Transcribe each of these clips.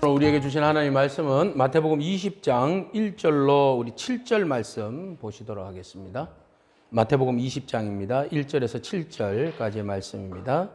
오늘 우리에게 주신 하나님의 말씀은 마태복음 20장 1절로 우리 7절 말씀 보시도록 하겠습니다. 마태복음 20장입니다. 1절에서 7절까지의 말씀입니다.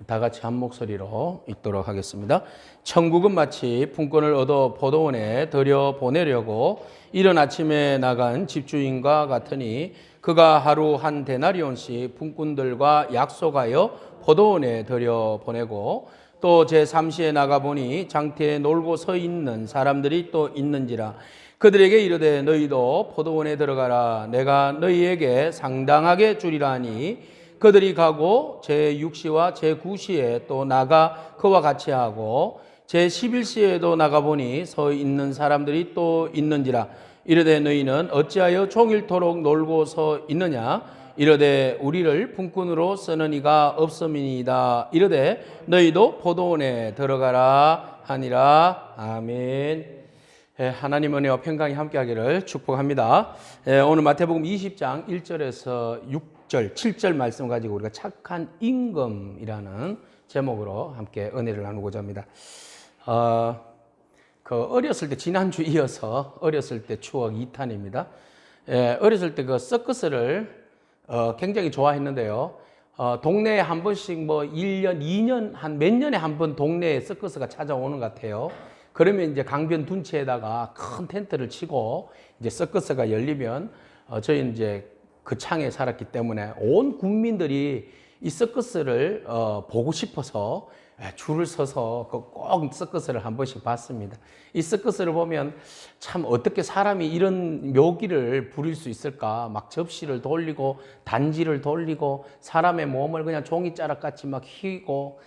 다 같이 한 목소리로 읽도록 하겠습니다. 천국은 마치 품꾼을 얻어 포도원에 들여 보내려고 이른 아침에 나간 집주인과 같으니 그가 하루 한 데나리온씩 품꾼들과 약속하여 포도원에 들여 보내고 또 제3시에 나가보니 장태에 놀고 서 있는 사람들이 또 있는지라 그들에게 이르되 너희도 포도원에 들어가라 내가 너희에게 상당하게 주리라 하니 그들이 가고 제6시와 제9시에 또 나가 그와 같이 하고 제11시에도 나가보니 서 있는 사람들이 또 있는지라 이르되 너희는 어찌하여 종일토록 놀고 서 있느냐 이르되 우리를 품꾼으로 쓰는 이가 없음이니이다. 이르되 너희도 포도원에 들어가라 하니라. 아멘. 하나님 은혜와 평강이 함께하기를 축복합니다. 오늘 마태복음 20장 1절에서 6절, 7절 말씀 가지고 우리가 착한 임금이라는 제목으로 함께 은혜를 나누고자 합니다. 어렸을 때 지난주 이어서 어렸을 때 추억 2탄입니다. 어렸을 때 그 서커스를 굉장히 좋아했는데요. 동네에 한 번씩 뭐 1년, 2년, 한 몇 년에 한 번 동네에 서커스가 찾아오는 것 같아요. 그러면 이제 강변 둔치에다가 큰 텐트를 치고 이제 서커스가 열리면 저희는 이제 그 창에 살았기 때문에 온 국민들이 이 서커스를 보고 싶어서 줄을 서서 꼭 서커스를 한 번씩 봤습니다. 이 서커스를 보면 참 어떻게 사람이 이런 묘기를 부릴 수 있을까? 막 접시를 돌리고 단지를 돌리고 사람의 몸을 그냥 종이자락같이 막 휘고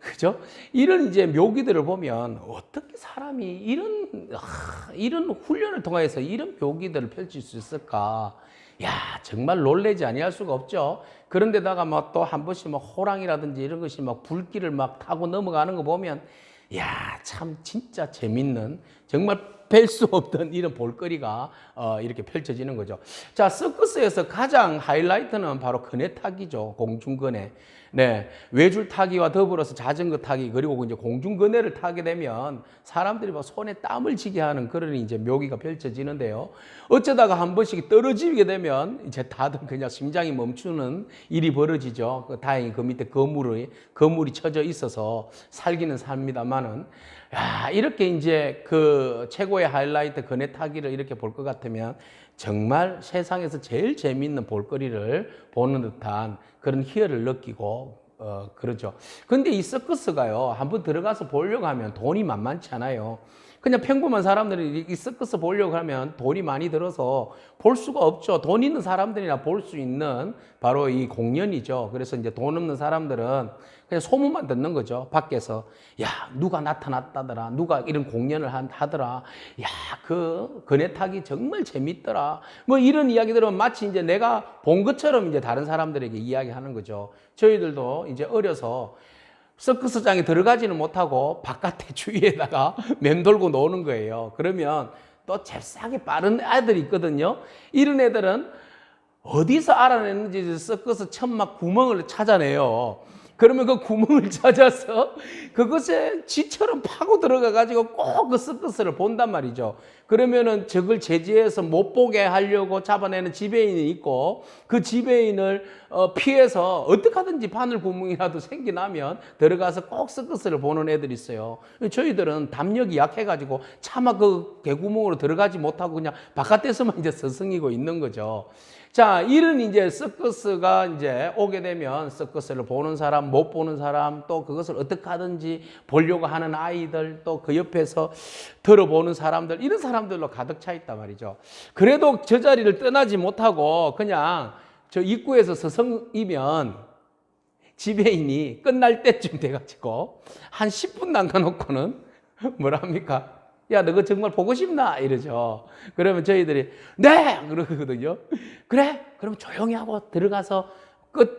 그죠? 이런 이제 묘기들을 보면 어떻게 사람이 이런 훈련을 통해서 이런 묘기들을 펼칠 수 있을까? 야, 정말 놀라지 아니할 수가 없죠. 그런데다가 막 또 한 번씩 막 호랑이라든지 이런 것이 막 불길을 막 타고 넘어가는 거 보면 야, 참 진짜 재밌는 정말 뵐 수 없던 이런 볼거리가 이렇게 펼쳐지는 거죠. 자, 서커스에서 가장 하이라이트는 바로 그네 타기죠. 공중그네. 네, 외줄 타기와 더불어서 자전거 타기 그리고 이제 공중그네를 타게 되면 사람들이 막 손에 땀을 쥐게 하는 그런 이제 묘기가 펼쳐지는데요. 어쩌다가 한 번씩 떨어지게 되면 이제 다들 그냥 심장이 멈추는 일이 벌어지죠. 다행히 그 밑에 거물이 쳐져 있어서 살기는 삽니다만은 야, 이렇게 이제 그 최고의 하이라이트 그네 타기를 이렇게 볼 것 같으면 정말 세상에서 제일 재미있는 볼거리를 보는 듯한 그런 희열을 느끼고 그러죠. 근데 이 서커스가요, 한번 들어가서 보려고 하면 돈이 만만치 않아요. 그냥 평범한 사람들이 이 서커스 보려고 하면 돈이 많이 들어서 볼 수가 없죠. 돈 있는 사람들이나 볼 수 있는 바로 이 공연이죠. 그래서 이제 돈 없는 사람들은 그냥 소문만 듣는 거죠. 밖에서. 야, 누가 나타났다더라. 누가 이런 공연을 하더라. 야, 그 그네 타기 정말 재밌더라. 뭐 이런 이야기들은 마치 이제 내가 본 것처럼 이제 다른 사람들에게 이야기하는 거죠. 저희들도 이제 어려서 서커스장에 들어가지는 못하고 바깥에 주위에다가 맴돌고 노는 거예요. 그러면 또 잽싸게 빠른 애들이 있거든요. 이런 애들은 어디서 알아냈는지 서커스 천막 구멍을 찾아내요. 그러면 그 구멍을 찾아서 그것에 쥐처럼 파고 들어가가지고 꼭 그 서커스를 본단 말이죠. 그러면은 적을 제지해서 못 보게 하려고 잡아내는 지배인이 있고 그 지배인을 피해서 어떻게 하든지 바늘 구멍이라도 생겨나면 들어가서 꼭 서커스를 보는 애들이 있어요. 저희들은 담력이 약해가지고 차마 그 개구멍으로 들어가지 못하고 그냥 바깥에서만 이제 서성이고 있는 거죠. 자, 이런 이제 서커스가 이제 오게 되면 서커스를 보는 사람, 못 보는 사람, 또 그것을 어떻게 하든지 보려고 하는 아이들, 또 그 옆에서 들어보는 사람들, 이런 사람들로 가득 차 있단 말이죠. 그래도 저 자리를 떠나지 못하고 그냥 저 입구에서 서성이면 지배인이 끝날 때쯤 돼가지고 한 10분 남겨놓고는 뭐라 합니까? 야, 너 그거 정말 보고 싶나? 이러죠. 그러면 저희들이 네! 그러거든요. 그래? 그럼 조용히 하고 들어가서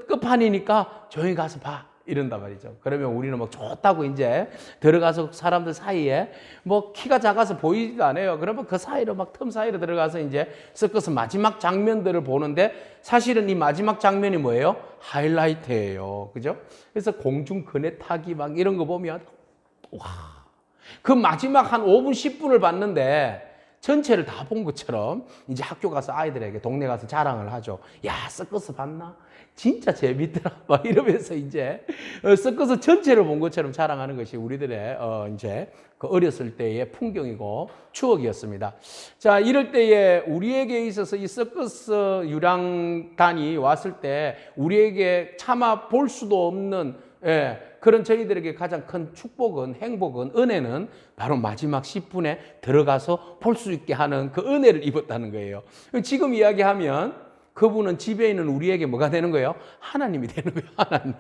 끝판이니까 조용히 가서 봐. 이런단 말이죠. 그러면 우리는 막 좋다고 이제 들어가서 사람들 사이에 뭐 키가 작아서 보이지도 않아요. 그러면 그 사이로 막 틈 사이로 들어가서 이제 서커스 마지막 장면들을 보는데 사실은 이 마지막 장면이 뭐예요? 하이라이트예요. 그죠? 그래서 공중 그네 타기 막 이런 거 보면 와, 그 마지막 한 5분, 10분을 봤는데 전체를 다 본 것처럼 이제 학교 가서 아이들에게 동네 가서 자랑을 하죠. 야, 서커스 봤나? 진짜 재밌더라. 막 이러면서 이제 서커스 전체를 본 것처럼 자랑하는 것이 우리들의 이제 그 어렸을 때의 풍경이고 추억이었습니다. 자, 이럴 때에 우리에게 있어서 이 서커스 유랑단이 왔을 때 우리에게 차마 볼 수도 없는 그런 저희들에게 가장 큰 축복은, 행복은, 은혜는 바로 마지막 10분에 들어가서 볼 수 있게 하는 그 은혜를 입었다는 거예요. 지금 이야기하면 그분은 집에 있는 우리에게 뭐가 되는 거예요? 하나님이 되는 거예요. 하나님.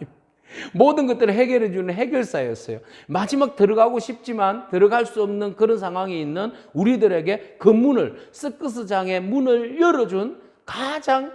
모든 것들을 해결해 주는 해결사였어요. 마지막 들어가고 싶지만 들어갈 수 없는 그런 상황에 있는 우리들에게 그 문을, 서커스장의 문을 열어준 가장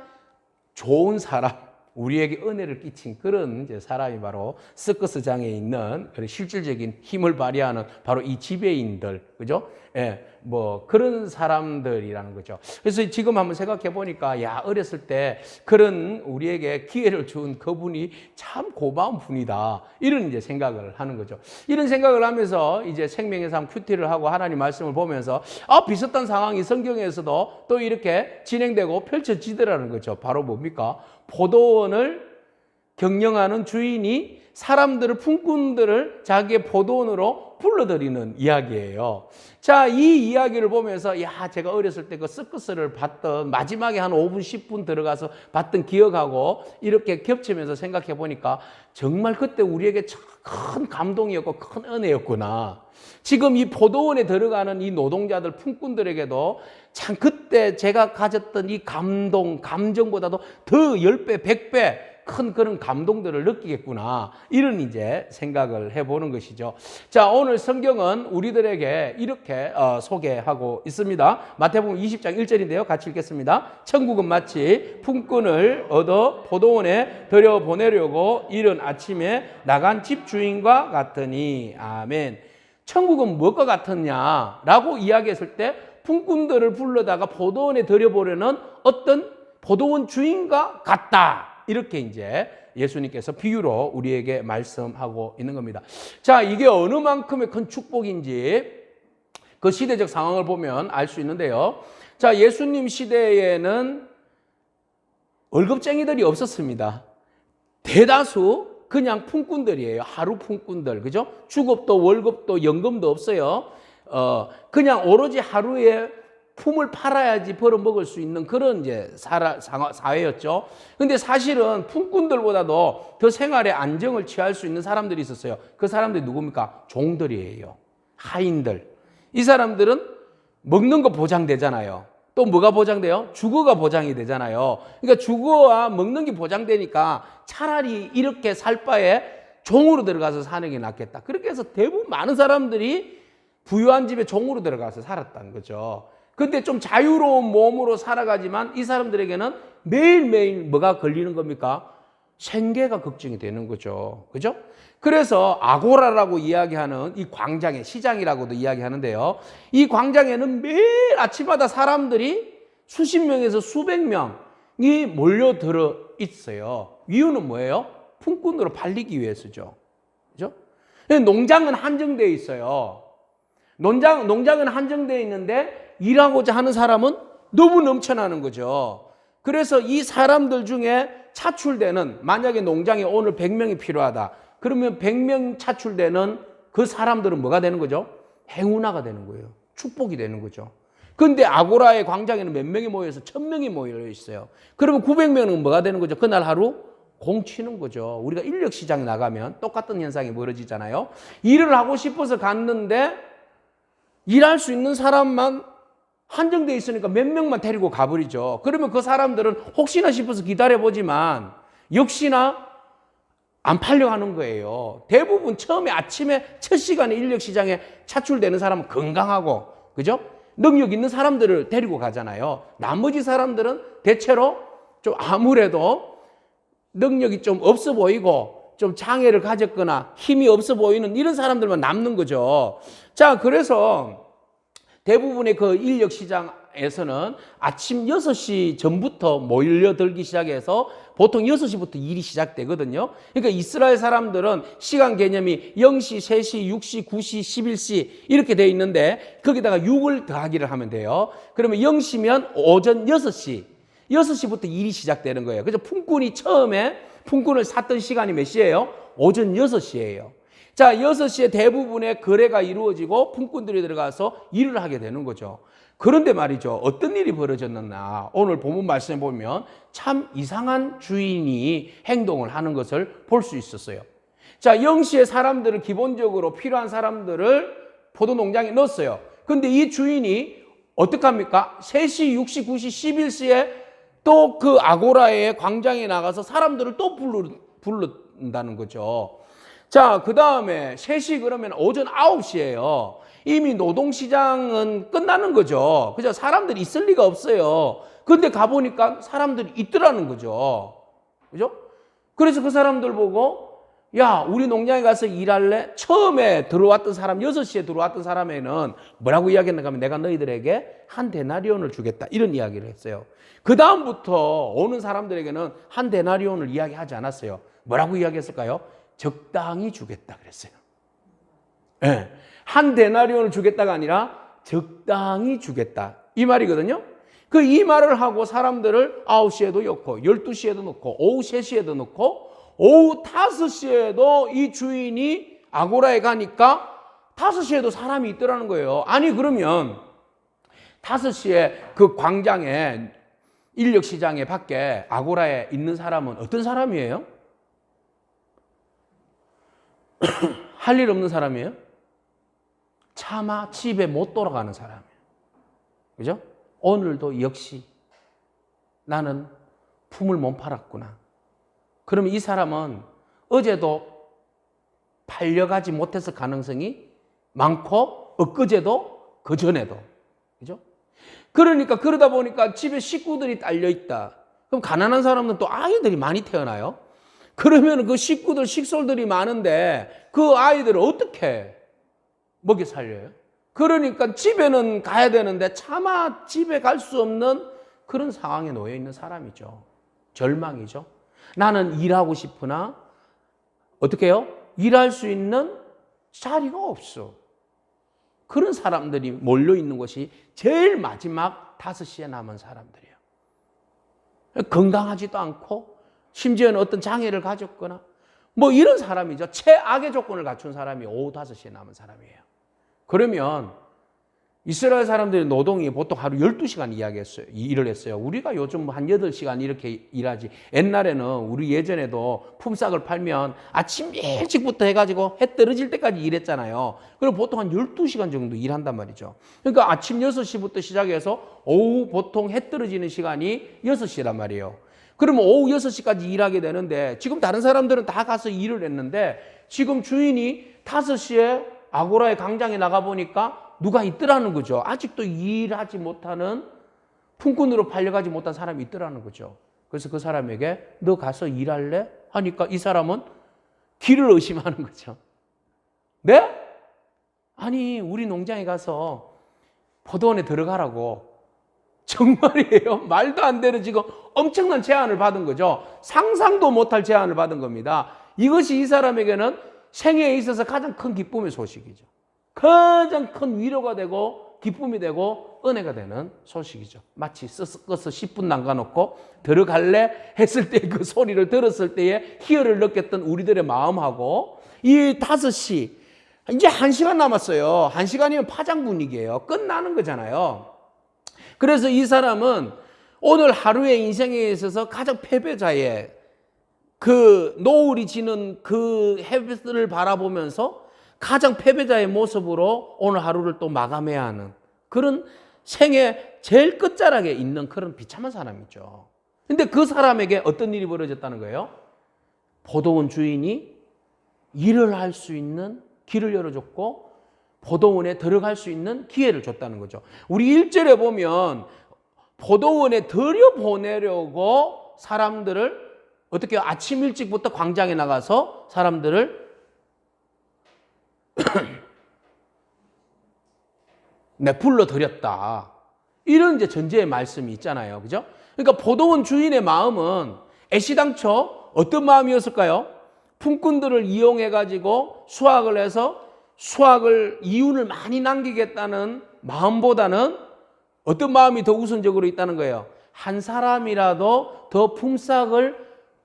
좋은 사람, 우리에게 은혜를 끼친 그런 이제 사람이 바로 서커스장에 있는 그런 실질적인 힘을 발휘하는 바로 이 지배인들, 그죠? 예, 뭐 그런 사람들이라는 거죠. 그래서 지금 한번 생각해 보니까 야, 어렸을 때 그런 우리에게 기회를 준 그분이 참 고마운 분이다. 이런 이제 생각을 하는 거죠. 이런 생각을 하면서 이제 생명의 삶 큐티를 하고 하나님 말씀을 보면서 비슷한 상황이 성경에서도 또 이렇게 진행되고 펼쳐지더라는 거죠. 바로 뭡니까? 포도원을 경영하는 주인이 사람들을, 품꾼들을 자기의 포도원으로 불러들이는 이야기예요. 자, 이 이야기를 보면서 야, 제가 어렸을 때 그 서커스를 봤던 마지막에 한 5분, 10분 들어가서 봤던 기억하고 이렇게 겹치면서 생각해 보니까 정말 그때 우리에게 큰 감동이었고 큰 은혜였구나. 지금 이 포도원에 들어가는 이 노동자들, 품꾼들에게도 참 그때 제가 가졌던 이 감동, 감정보다도 더 10배, 100배 큰 그런 감동들을 느끼겠구나. 이런 이제 생각을 해보는 것이죠. 자, 오늘 성경은 우리들에게 이렇게 소개하고 있습니다. 마태복음 20장 1절인데요. 같이 읽겠습니다. 천국은 마치 품꾼을 얻어 포도원에 들여보내려고 이른 아침에 나간 집주인과 같으니. 아멘. 천국은 무엇과 같으냐라고 이야기했을 때 품꾼들을 불러다가 포도원에 들여보려는 어떤 포도원 주인과 같다. 이렇게 이제 예수님께서 비유로 우리에게 말씀하고 있는 겁니다. 자, 이게 어느 만큼의 큰 축복인지 그 시대적 상황을 보면 알 수 있는데요. 자, 예수님 시대에는 월급쟁이들이 없었습니다. 대다수 그냥 품꾼들이에요. 하루 품꾼들, 그죠? 주급도 월급도 연금도 없어요. 그냥 오로지 하루에 품을 팔아야지 벌어먹을 수 있는 그런 이제 사회였죠. 근데 사실은 품꾼들보다도 더 생활의 안정을 취할 수 있는 사람들이 있었어요. 그 사람들이 누굽니까? 종들이에요. 하인들. 이 사람들은 먹는 거 보장되잖아요. 또 뭐가 보장돼요? 주거가 보장이 되잖아요. 그러니까 주거와 먹는 게 보장되니까 차라리 이렇게 살 바에 종으로 들어가서 사는 게 낫겠다. 그렇게 해서 대부분 많은 사람들이 부유한 집에 종으로 들어가서 살았다는 거죠. 근데 좀 자유로운 몸으로 살아가지만 이 사람들에게는 매일매일 뭐가 걸리는 겁니까? 생계가 걱정이 되는 거죠. 그죠? 그래서 아고라라고 이야기하는 이 광장에, 시장이라고도 이야기하는데요. 이 광장에는 매일 아침마다 사람들이 수십 명에서 수백 명이 몰려들어 있어요. 이유는 뭐예요? 품꾼으로 팔리기 위해서죠. 그죠? 농장은 한정되어 있어요. 농장은 한정되어 있는데 일하고자 하는 사람은 너무 넘쳐나는 거죠. 그래서 이 사람들 중에 차출되는, 만약에 농장에 오늘 100명이 필요하다. 그러면 100명 차출되는 그 사람들은 뭐가 되는 거죠? 행운아가 되는 거예요. 축복이 되는 거죠. 그런데 아고라의 광장에는 몇 명이 모여서 1000명이 모여 있어요. 그러면 900명은 뭐가 되는 거죠? 그날 하루 공치는 거죠. 우리가 인력 시장에 나가면 똑같은 현상이 벌어지잖아요. 일을 하고 싶어서 갔는데 일할 수 있는 사람만 한정되어 있으니까 몇 명만 데리고 가버리죠. 그러면 그 사람들은 혹시나 싶어서 기다려보지만 역시나 안 팔려가는 거예요. 대부분 처음에 아침에 첫 시간에 인력시장에 차출되는 사람은 건강하고, 그죠? 능력 있는 사람들을 데리고 가잖아요. 나머지 사람들은 대체로 좀 아무래도 능력이 좀 없어 보이고 좀 장애를 가졌거나 힘이 없어 보이는 이런 사람들만 남는 거죠. 자, 그래서 대부분의 그 인력시장에 공장에서는 아침 6시 전부터 몰려들기 시작해서 보통 6시부터 일이 시작되거든요. 그러니까 이스라엘 사람들은 시간 개념이 0시, 3시, 6시, 9시, 11시 이렇게 돼 있는데 거기다가 6을 더하기를 하면 돼요. 그러면 0시면 오전 6시, 6시부터 일이 시작되는 거예요. 그래서 품꾼이 처음에 품꾼을 샀던 시간이 몇 시예요? 오전 6시예요. 자, 6시에 대부분의 거래가 이루어지고 품꾼들이 들어가서 일을 하게 되는 거죠. 그런데 말이죠. 어떤 일이 벌어졌느냐. 오늘 본문 말씀해 보면 참 이상한 주인이 행동을 하는 것을 볼 수 있었어요. 자, 0시에 사람들을 기본적으로 필요한 사람들을 포도 농장에 넣었어요. 근데 이 주인이 어떡합니까? 3시, 6시, 9시, 11시에 또 그 아고라의 광장에 나가서 사람들을 또 부른다는 거죠. 자, 그 다음에 3시 그러면 오전 9시예요. 이미 노동시장은 끝나는 거죠. 그죠? 사람들이 있을 리가 없어요. 근데 가보니까 사람들이 있더라는 거죠. 그죠? 그래서 그 사람들 보고, 야, 우리 농장에 가서 일할래? 처음에 들어왔던 사람, 6시에 들어왔던 사람에는 뭐라고 이야기했는가 하면 내가 너희들에게 한 데나리온을 주겠다. 이런 이야기를 했어요. 그 다음부터 오는 사람들에게는 한 데나리온을 이야기하지 않았어요. 뭐라고 이야기했을까요? 적당히 주겠다 그랬어요. 네. 한 데나리온을 주겠다가 아니라 적당히 주겠다. 이 말이거든요. 그 이 말을 하고 사람들을 9시에도 넣고 12시에도 넣고 오후 3시에도 넣고 오후 5시에도 이 주인이 아고라에 가니까 5시에도 사람이 있더라는 거예요. 아니 그러면 5시에 그 광장에 인력시장에 밖에 아고라에 있는 사람은 어떤 사람이에요? 할 일 없는 사람이에요? 차마 집에 못 돌아가는 사람이에요. 그죠? 오늘도 역시 나는 품을 못 팔았구나. 그러면 이 사람은 어제도 팔려가지 못했을 가능성이 많고 엊그제도 그전에도. 그죠? 그러니까 그러다 보니까 집에 식구들이 딸려 있다. 그럼 가난한 사람은 또 아이들이 많이 태어나요. 그러면 그 식구들, 식솔들이 많은데 그 아이들을 어떻게 먹여 살려요? 그러니까 집에는 가야 되는데 차마 집에 갈 수 없는 그런 상황에 놓여 있는 사람이죠. 절망이죠. 나는 일하고 싶으나 어떻게 해요? 일할 수 있는 자리가 없어. 그런 사람들이 몰려 있는 것이 제일 마지막 5시에 남은 사람들이에요. 건강하지도 않고 심지어는 어떤 장애를 가졌거나 뭐 이런 사람이죠. 최악의 조건을 갖춘 사람이 오후 5시에 남은 사람이에요. 그러면 이스라엘 사람들의 노동이 보통 하루 12시간 일을 했어요. 우리가 요즘 한 8시간 이렇게 일하지. 옛날에는 우리 예전에도 품삯을 팔면 아침 일찍부터 해가지고 해 떨어질 때까지 일했잖아요. 그럼 보통 한 12시간 정도 일한단 말이죠. 그러니까 아침 6시부터 시작해서 오후 보통 해 떨어지는 시간이 6시란 말이에요. 그러면 오후 6시까지 일하게 되는데 지금 다른 사람들은 다 가서 일을 했는데 지금 주인이 5시에 아고라의 광장에 나가보니까 누가 있더라는 거죠. 아직도 일하지 못하는 품꾼으로 팔려가지 못한 사람이 있더라는 거죠. 그래서 그 사람에게 너 가서 일할래? 하니까 이 사람은 길을 의심하는 거죠. 네? 아니 우리 농장에 가서 포도원에 들어가라고. 정말이에요. 말도 안 되는 지금 엄청난 제안을 받은 거죠. 상상도 못할 제안을 받은 겁니다. 이것이 이 사람에게는 생애에 있어서 가장 큰 기쁨의 소식이죠. 가장 큰 위로가 되고 기쁨이 되고 은혜가 되는 소식이죠. 마치 썩어서 10분 남겨놓고 들어갈래 했을 때 그 소리를 들었을 때의 희열을 느꼈던 우리들의 마음하고 이 5시 이제 1시간 남았어요. 1시간이면 파장 분위기예요. 끝나는 거잖아요. 그래서 이 사람은 오늘 하루의 인생에 있어서 가장 패배자의 그 노을이 지는 그 햇빛을 바라보면서 가장 패배자의 모습으로 오늘 하루를 또 마감해야 하는 그런 생애 제일 끝자락에 있는 그런 비참한 사람이죠. 근데 그 사람에게 어떤 일이 벌어졌다는 거예요? 포도원 주인이 일을 할 수 있는 길을 열어줬고 포도원에 들어갈 수 있는 기회를 줬다는 거죠. 우리 1절에 보면 포도원에 들여보내려고 사람들을 어떻게 아침 일찍부터 광장에 나가서 사람들을 불러들였다. 이런 이제 전제의 말씀이 있잖아요. 그죠? 그러니까 포도원 주인의 마음은 애시당초 어떤 마음이었을까요? 품꾼들을 이용해가지고 수확을 해서 이윤을 많이 남기겠다는 마음보다는 어떤 마음이 더 우선적으로 있다는 거예요? 한 사람이라도 더 품삯을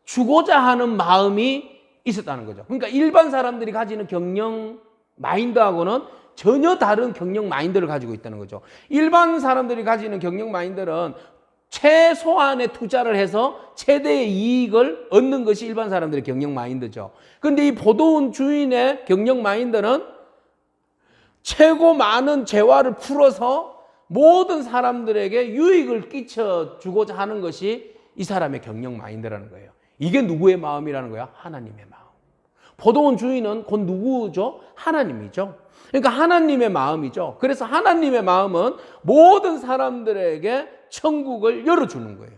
주고자 하는 마음이 있었다는 거죠. 그러니까 일반 사람들이 가지는 경영 마인드하고는 전혀 다른 경영 마인드를 가지고 있다는 거죠. 일반 사람들이 가지는 경영 마인드는 최소한의 투자를 해서 최대의 이익을 얻는 것이 일반 사람들의 경영 마인드죠. 그런데 이 포도원 주인의 경영 마인드는 최고 많은 재화를 풀어서 모든 사람들에게 유익을 끼쳐주고자 하는 것이 이 사람의 경영 마인드라는 거예요. 이게 누구의 마음이라는 거야? 하나님의 마음. 포도원 주인은 곧 누구죠? 하나님이죠. 그러니까 하나님의 마음이죠. 그래서 하나님의 마음은 모든 사람들에게 천국을 열어주는 거예요.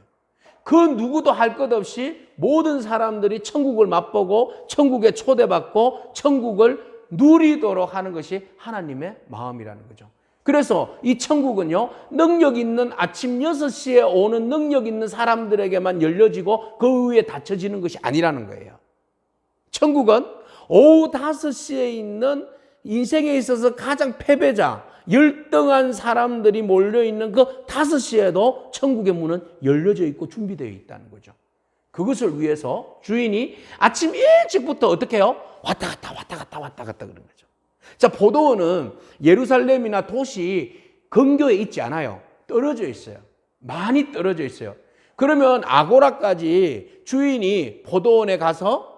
그 누구도 할 것 없이 모든 사람들이 천국을 맛보고 천국에 초대받고 천국을 누리도록 하는 것이 하나님의 마음이라는 거죠. 그래서 이 천국은요, 능력 있는 아침 6시에 오는 능력 있는 사람들에게만 열려지고 그 위에 닫혀지는 것이 아니라는 거예요. 천국은 오후 5시에 있는 인생에 있어서 가장 패배자, 열등한 사람들이 몰려있는 그 5시에도 천국의 문은 열려져 있고 준비되어 있다는 거죠. 그것을 위해서 주인이 아침 일찍부터 어떻게 해요? 왔다 갔다 그런 거죠. 자, 포도원은 예루살렘이나 도시 근교에 있지 않아요. 떨어져 있어요. 많이 떨어져 있어요. 그러면 아고라까지 주인이 포도원에 가서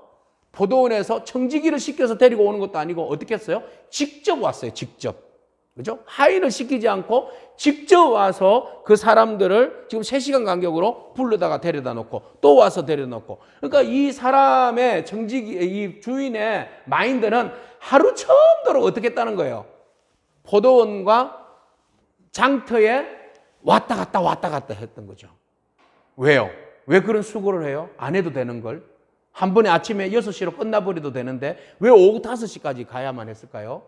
포도원에서 청지기를 시켜서 데리고 오는 것도 아니고 어떻게 했어요? 직접 왔어요. 직접. 그죠? 하인을 시키지 않고 직접 와서 그 사람들을 지금 3시간 간격으로 불러다가 데려다 놓고 또 와서 데려다 놓고. 그러니까 이 사람의 이 주인의 마인드는 하루 처음도록 어떻게 했다는 거예요? 포도원과 장터에 왔다 갔다 했던 거죠. 왜요? 왜 그런 수고를 해요? 안 해도 되는 걸. 한 번에 아침에 6시로 끝나버려도 되는데 왜 오후 5시까지 가야만 했을까요?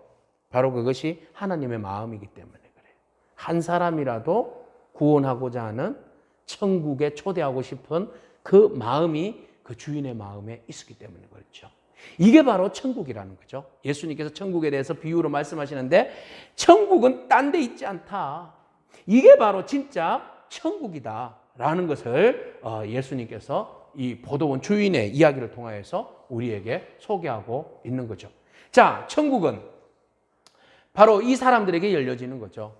바로 그것이 하나님의 마음이기 때문에 그래요. 한 사람이라도 구원하고자 하는 천국에 초대하고 싶은 그 마음이 그 주인의 마음에 있었기 때문에 그렇죠. 이게 바로 천국이라는 거죠. 예수님께서 천국에 대해서 비유로 말씀하시는데 천국은 딴 데 있지 않다. 이게 바로 진짜 천국이다라는 것을 예수님께서 이 포도원 주인의 이야기를 통하여서 우리에게 소개하고 있는 거죠. 자, 천국은 바로 이 사람들에게 열려지는 거죠.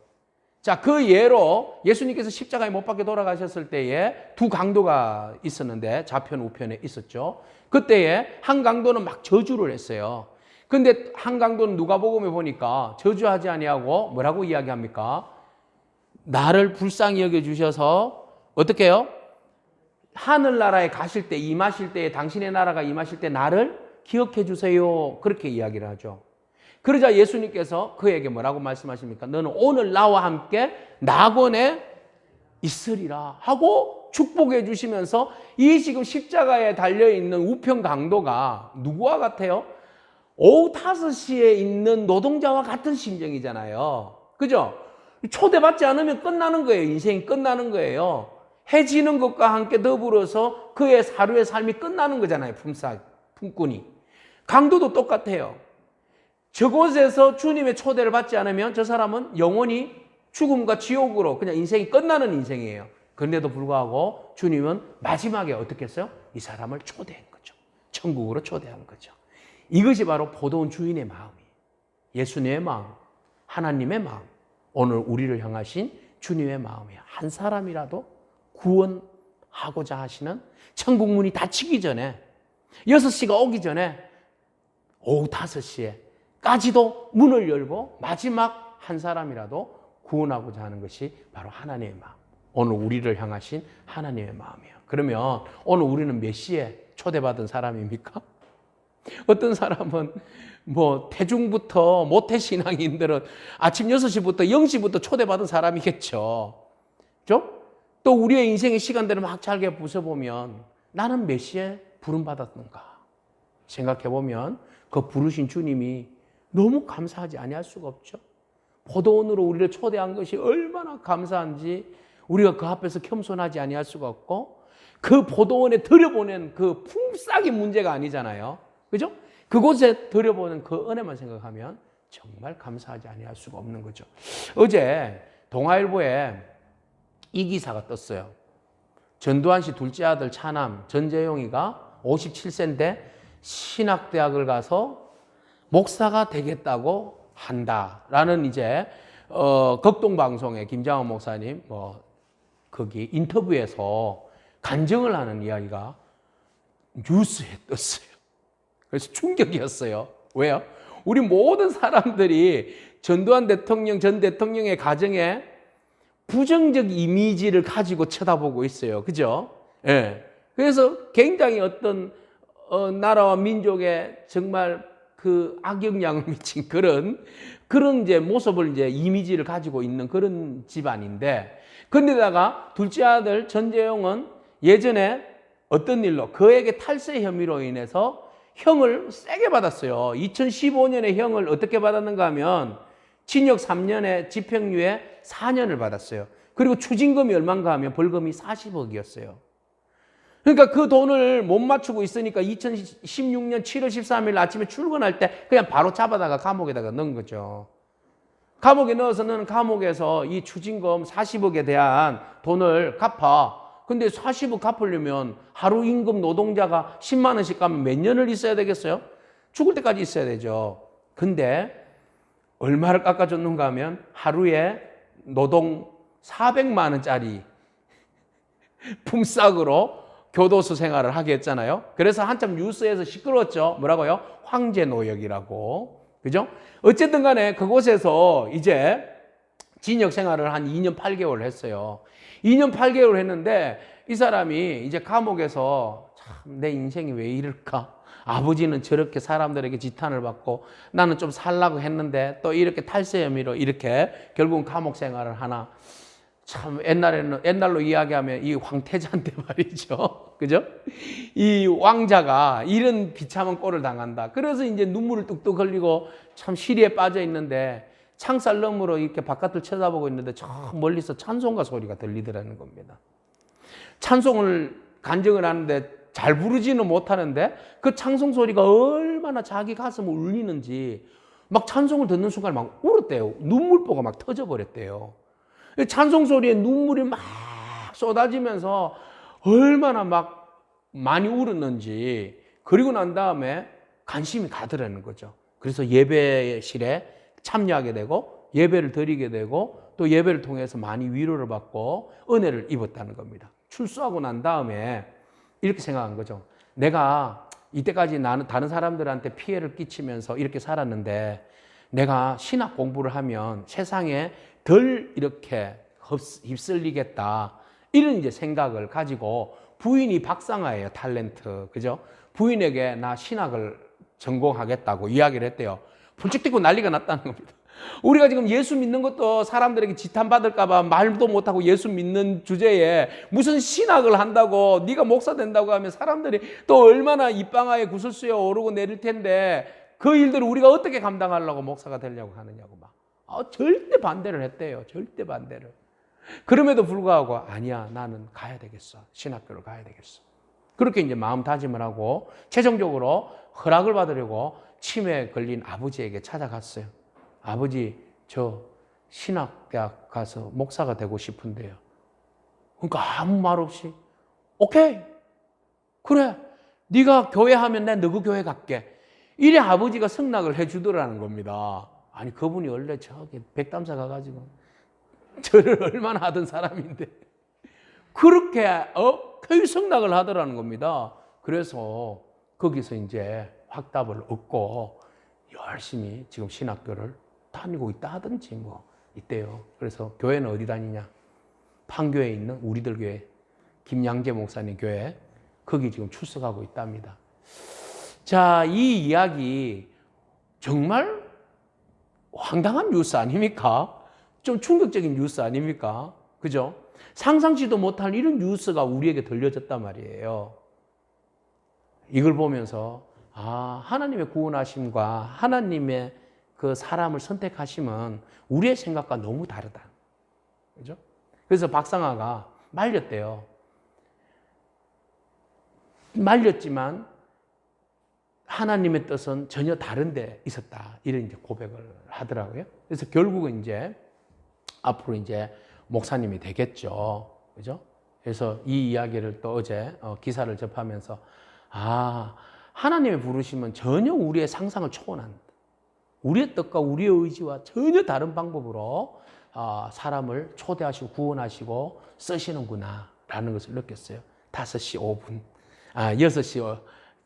자, 그 예로 예수님께서 십자가에 못 박혀 돌아가셨을 때에 두 강도가 있었는데 좌편 우편에 있었죠. 그때에 한 강도는 막 저주를 했어요. 근데 한 강도는 누가복음에 보니까 저주하지 아니하고 뭐라고 이야기합니까? 나를 불쌍히 여겨 주셔서 어떻게 해요? 하늘나라에 가실 때 임하실 때에 당신의 나라가 임하실 때 나를 기억해 주세요. 그렇게 이야기를 하죠. 그러자 예수님께서 그에게 뭐라고 말씀하십니까? 너는 오늘 나와 함께 낙원에 있으리라 하고 축복해 주시면서 이 지금 십자가에 달려있는 우편 강도가 누구와 같아요? 오후 5시에 있는 노동자와 같은 심정이잖아요. 그죠? 초대받지 않으면 끝나는 거예요. 인생이 끝나는 거예요. 해 지는 것과 함께 더불어서 그의 하루의 삶이 끝나는 거잖아요. 품꾼이. 강도도 똑같아요. 저곳에서 주님의 초대를 받지 않으면 저 사람은 영원히 죽음과 지옥으로 그냥 인생이 끝나는 인생이에요. 그런데도 불구하고 주님은 마지막에 어떻게 했어요? 이 사람을 초대한 거죠. 천국으로 초대한 거죠. 이것이 바로 포도원 주인의 마음이에요. 예수님의 마음, 하나님의 마음, 오늘 우리를 향하신 주님의 마음이에요. 한 사람이라도 구원하고자 하시는 천국 문이 닫히기 전에 6시가 오기 전에 오후 5시에 까지도 문을 열고 마지막 한 사람이라도 구원하고자 하는 것이 바로 하나님의 마음. 오늘 우리를 향하신 하나님의 마음이에요. 그러면 오늘 우리는 몇 시에 초대받은 사람입니까? 어떤 사람은 태중부터 모태신앙인들은 아침 6시부터 0시부터 초대받은 사람이겠죠. 그렇죠? 또 우리의 인생의 시간들을 막 잘게 부숴보면 나는 몇 시에 부름받았는가 생각해보면 그 부르신 주님이 너무 감사하지 아니할 수가 없죠. 포도원으로 우리를 초대한 것이 얼마나 감사한지 우리가 그 앞에서 겸손하지 아니할 수가 없고, 그 포도원에 들여보낸 그 품삯이 문제가 아니잖아요. 그죠? 그곳에 들여보낸 그 은혜만 생각하면 정말 감사하지 아니할 수가 없는 거죠. 어제 동아일보에 이 기사가 떴어요. 전두환 씨 둘째 아들 차남 전재용이가 57세인데 신학대학을 가서 목사가 되겠다고 한다라는 이제 극동방송의 김장원 목사님 거기 인터뷰에서 간증을 하는 이야기가 뉴스에 떴어요. 그래서 충격이었어요. 왜요? 우리 모든 사람들이 전두환 대통령 전 대통령의 가정에 부정적 이미지를 가지고 쳐다보고 있어요. 그죠? 예. 그래서 굉장히 어떤 나라와 민족에 정말 그 악영향을 미친 그런 이제 모습을 이제 이미지를 가지고 있는 그런 집안인데, 근데다가 둘째 아들 전재용은 예전에 어떤 일로 그에게 탈세 혐의로 인해서 형을 세게 받았어요. 2015년에 형을 어떻게 받았는가 하면 징역 3년에 집행유예 4년을 받았어요. 그리고 추징금이 얼마인가 하면 벌금이 40억이었어요. 그러니까 그 돈을 못 맞추고 있으니까 2016년 7월 13일 아침에 출근할 때 그냥 바로 잡아다가 감옥에다가 넣은 거죠. 감옥에 넣어서는 감옥에서 이 추징금 40억에 대한 돈을 갚아. 근데 40억 갚으려면 하루 임금 노동자가 10만 원씩 가면 몇 년을 있어야 되겠어요? 죽을 때까지 있어야 되죠. 근데 얼마를 깎아줬는가 하면 하루에 노동 400만 원짜리 품삯으로 교도소 생활을 하게 했잖아요. 그래서 한참 뉴스에서 시끄러웠죠. 뭐라고요? 황제노역이라고. 그죠? 어쨌든 간에 그곳에서 이제 징역 생활을 한 2년 8개월 했어요. 2년 8개월 했는데 이 사람이 이제 감옥에서 참 내 인생이 왜 이럴까? 아버지는 저렇게 사람들에게 지탄을 받고 나는 좀 살라고 했는데 또 이렇게 탈세 혐의로 이렇게 결국은 감옥 생활을 하나. 참 옛날로 이야기하면 이 황태자한테 말이죠. 그죠? 이 왕자가 이런 비참한 꼴을 당한다. 그래서 이제 눈물을 뚝뚝 흘리고 참 시리에 빠져 있는데 창살 너머로 이렇게 바깥을 쳐다보고 있는데 저 멀리서 찬송가 소리가 들리더라는 겁니다. 찬송을 간증을 하는데 잘 부르지는 못하는데 그 찬송 소리가 얼마나 자기 가슴을 울리는지 막 찬송을 듣는 순간 막 울었대요. 눈물보가 막 터져버렸대요. 찬송 소리에 눈물이 막 쏟아지면서 얼마나 막 많이 울었는지, 그리고 난 다음에 관심이 가더라는 거죠. 그래서 예배실에 참여하게 되고 예배를 드리게 되고 또 예배를 통해서 많이 위로를 받고 은혜를 입었다는 겁니다. 출소하고 난 다음에 이렇게 생각한 거죠. 내가 이때까지 나는 다른 사람들한테 피해를 끼치면서 이렇게 살았는데 내가 신학 공부를 하면 세상에 덜 이렇게 휩쓸리겠다. 이런 이제 생각을 가지고 부인이 박상아예요. 탤런트. 그죠? 부인에게 나 신학을 전공하겠다고 이야기를 했대요. 펄쩍 뛰고 난리가 났다는 겁니다. 우리가 지금 예수 믿는 것도 사람들에게 지탄받을까 봐 말도 못하고 예수 믿는 주제에 무슨 신학을 한다고 네가 목사 된다고 하면 사람들이 또 얼마나 입방아에 구슬수에 오르고 내릴 텐데 그 일들을 우리가 어떻게 감당하려고 목사가 되려고 하느냐고 막. 절대 반대를 했대요. 절대 반대를. 그럼에도 불구하고 아니야, 나는 가야 되겠어. 신학교를 가야 되겠어. 그렇게 이제 마음 다짐을 하고 최종적으로 허락을 받으려고 치매에 걸린 아버지에게 찾아갔어요. 아버지, 저 신학대학 가서 목사가 되고 싶은데요. 그러니까 아무 말 없이 오케이, 그래, 네가 교회 하면 내 너그 교회 갈게. 이래 아버지가 승낙을 해주더라는 겁니다. 아니, 그분이 원래 저기 백담사 가가지고 저를 얼마나 하던 사람인데 그렇게 교회 승낙을 하더라는 겁니다. 그래서 거기서 이제 확답을 얻고 열심히 지금 신학교를 다니고 있다 하든지 뭐 있대요. 그래서 교회는 어디 다니냐? 판교에 있는 우리들 교회, 김양재 목사님 교회, 거기 지금 출석하고 있답니다. 자, 이 이야기 정말 황당한 뉴스 아닙니까? 좀 충격적인 뉴스 아닙니까? 그죠? 상상치도 못할 이런 뉴스가 우리에게 들려졌단 말이에요. 이걸 보면서 하나님의 구원하심과 하나님의 그 사람을 선택하시면 우리의 생각과 너무 다르다. 그죠? 그래서 박상아가 말렸대요. 말렸지만 하나님의 뜻은 전혀 다른 데 있었다. 이런 이제 고백을 하더라고요. 그래서 결국은 이제 앞으로 이제 목사님이 되겠죠. 그죠? 그래서 이 이야기를 또 어제 기사를 접하면서 하나님의 부르심은 전혀 우리의 상상을 초월한다. 우리의 뜻과 우리의 의지와 전혀 다른 방법으로 사람을 초대하시고 구원하시고 쓰시는구나 라는 것을 느꼈어요. 5시 5분, 6시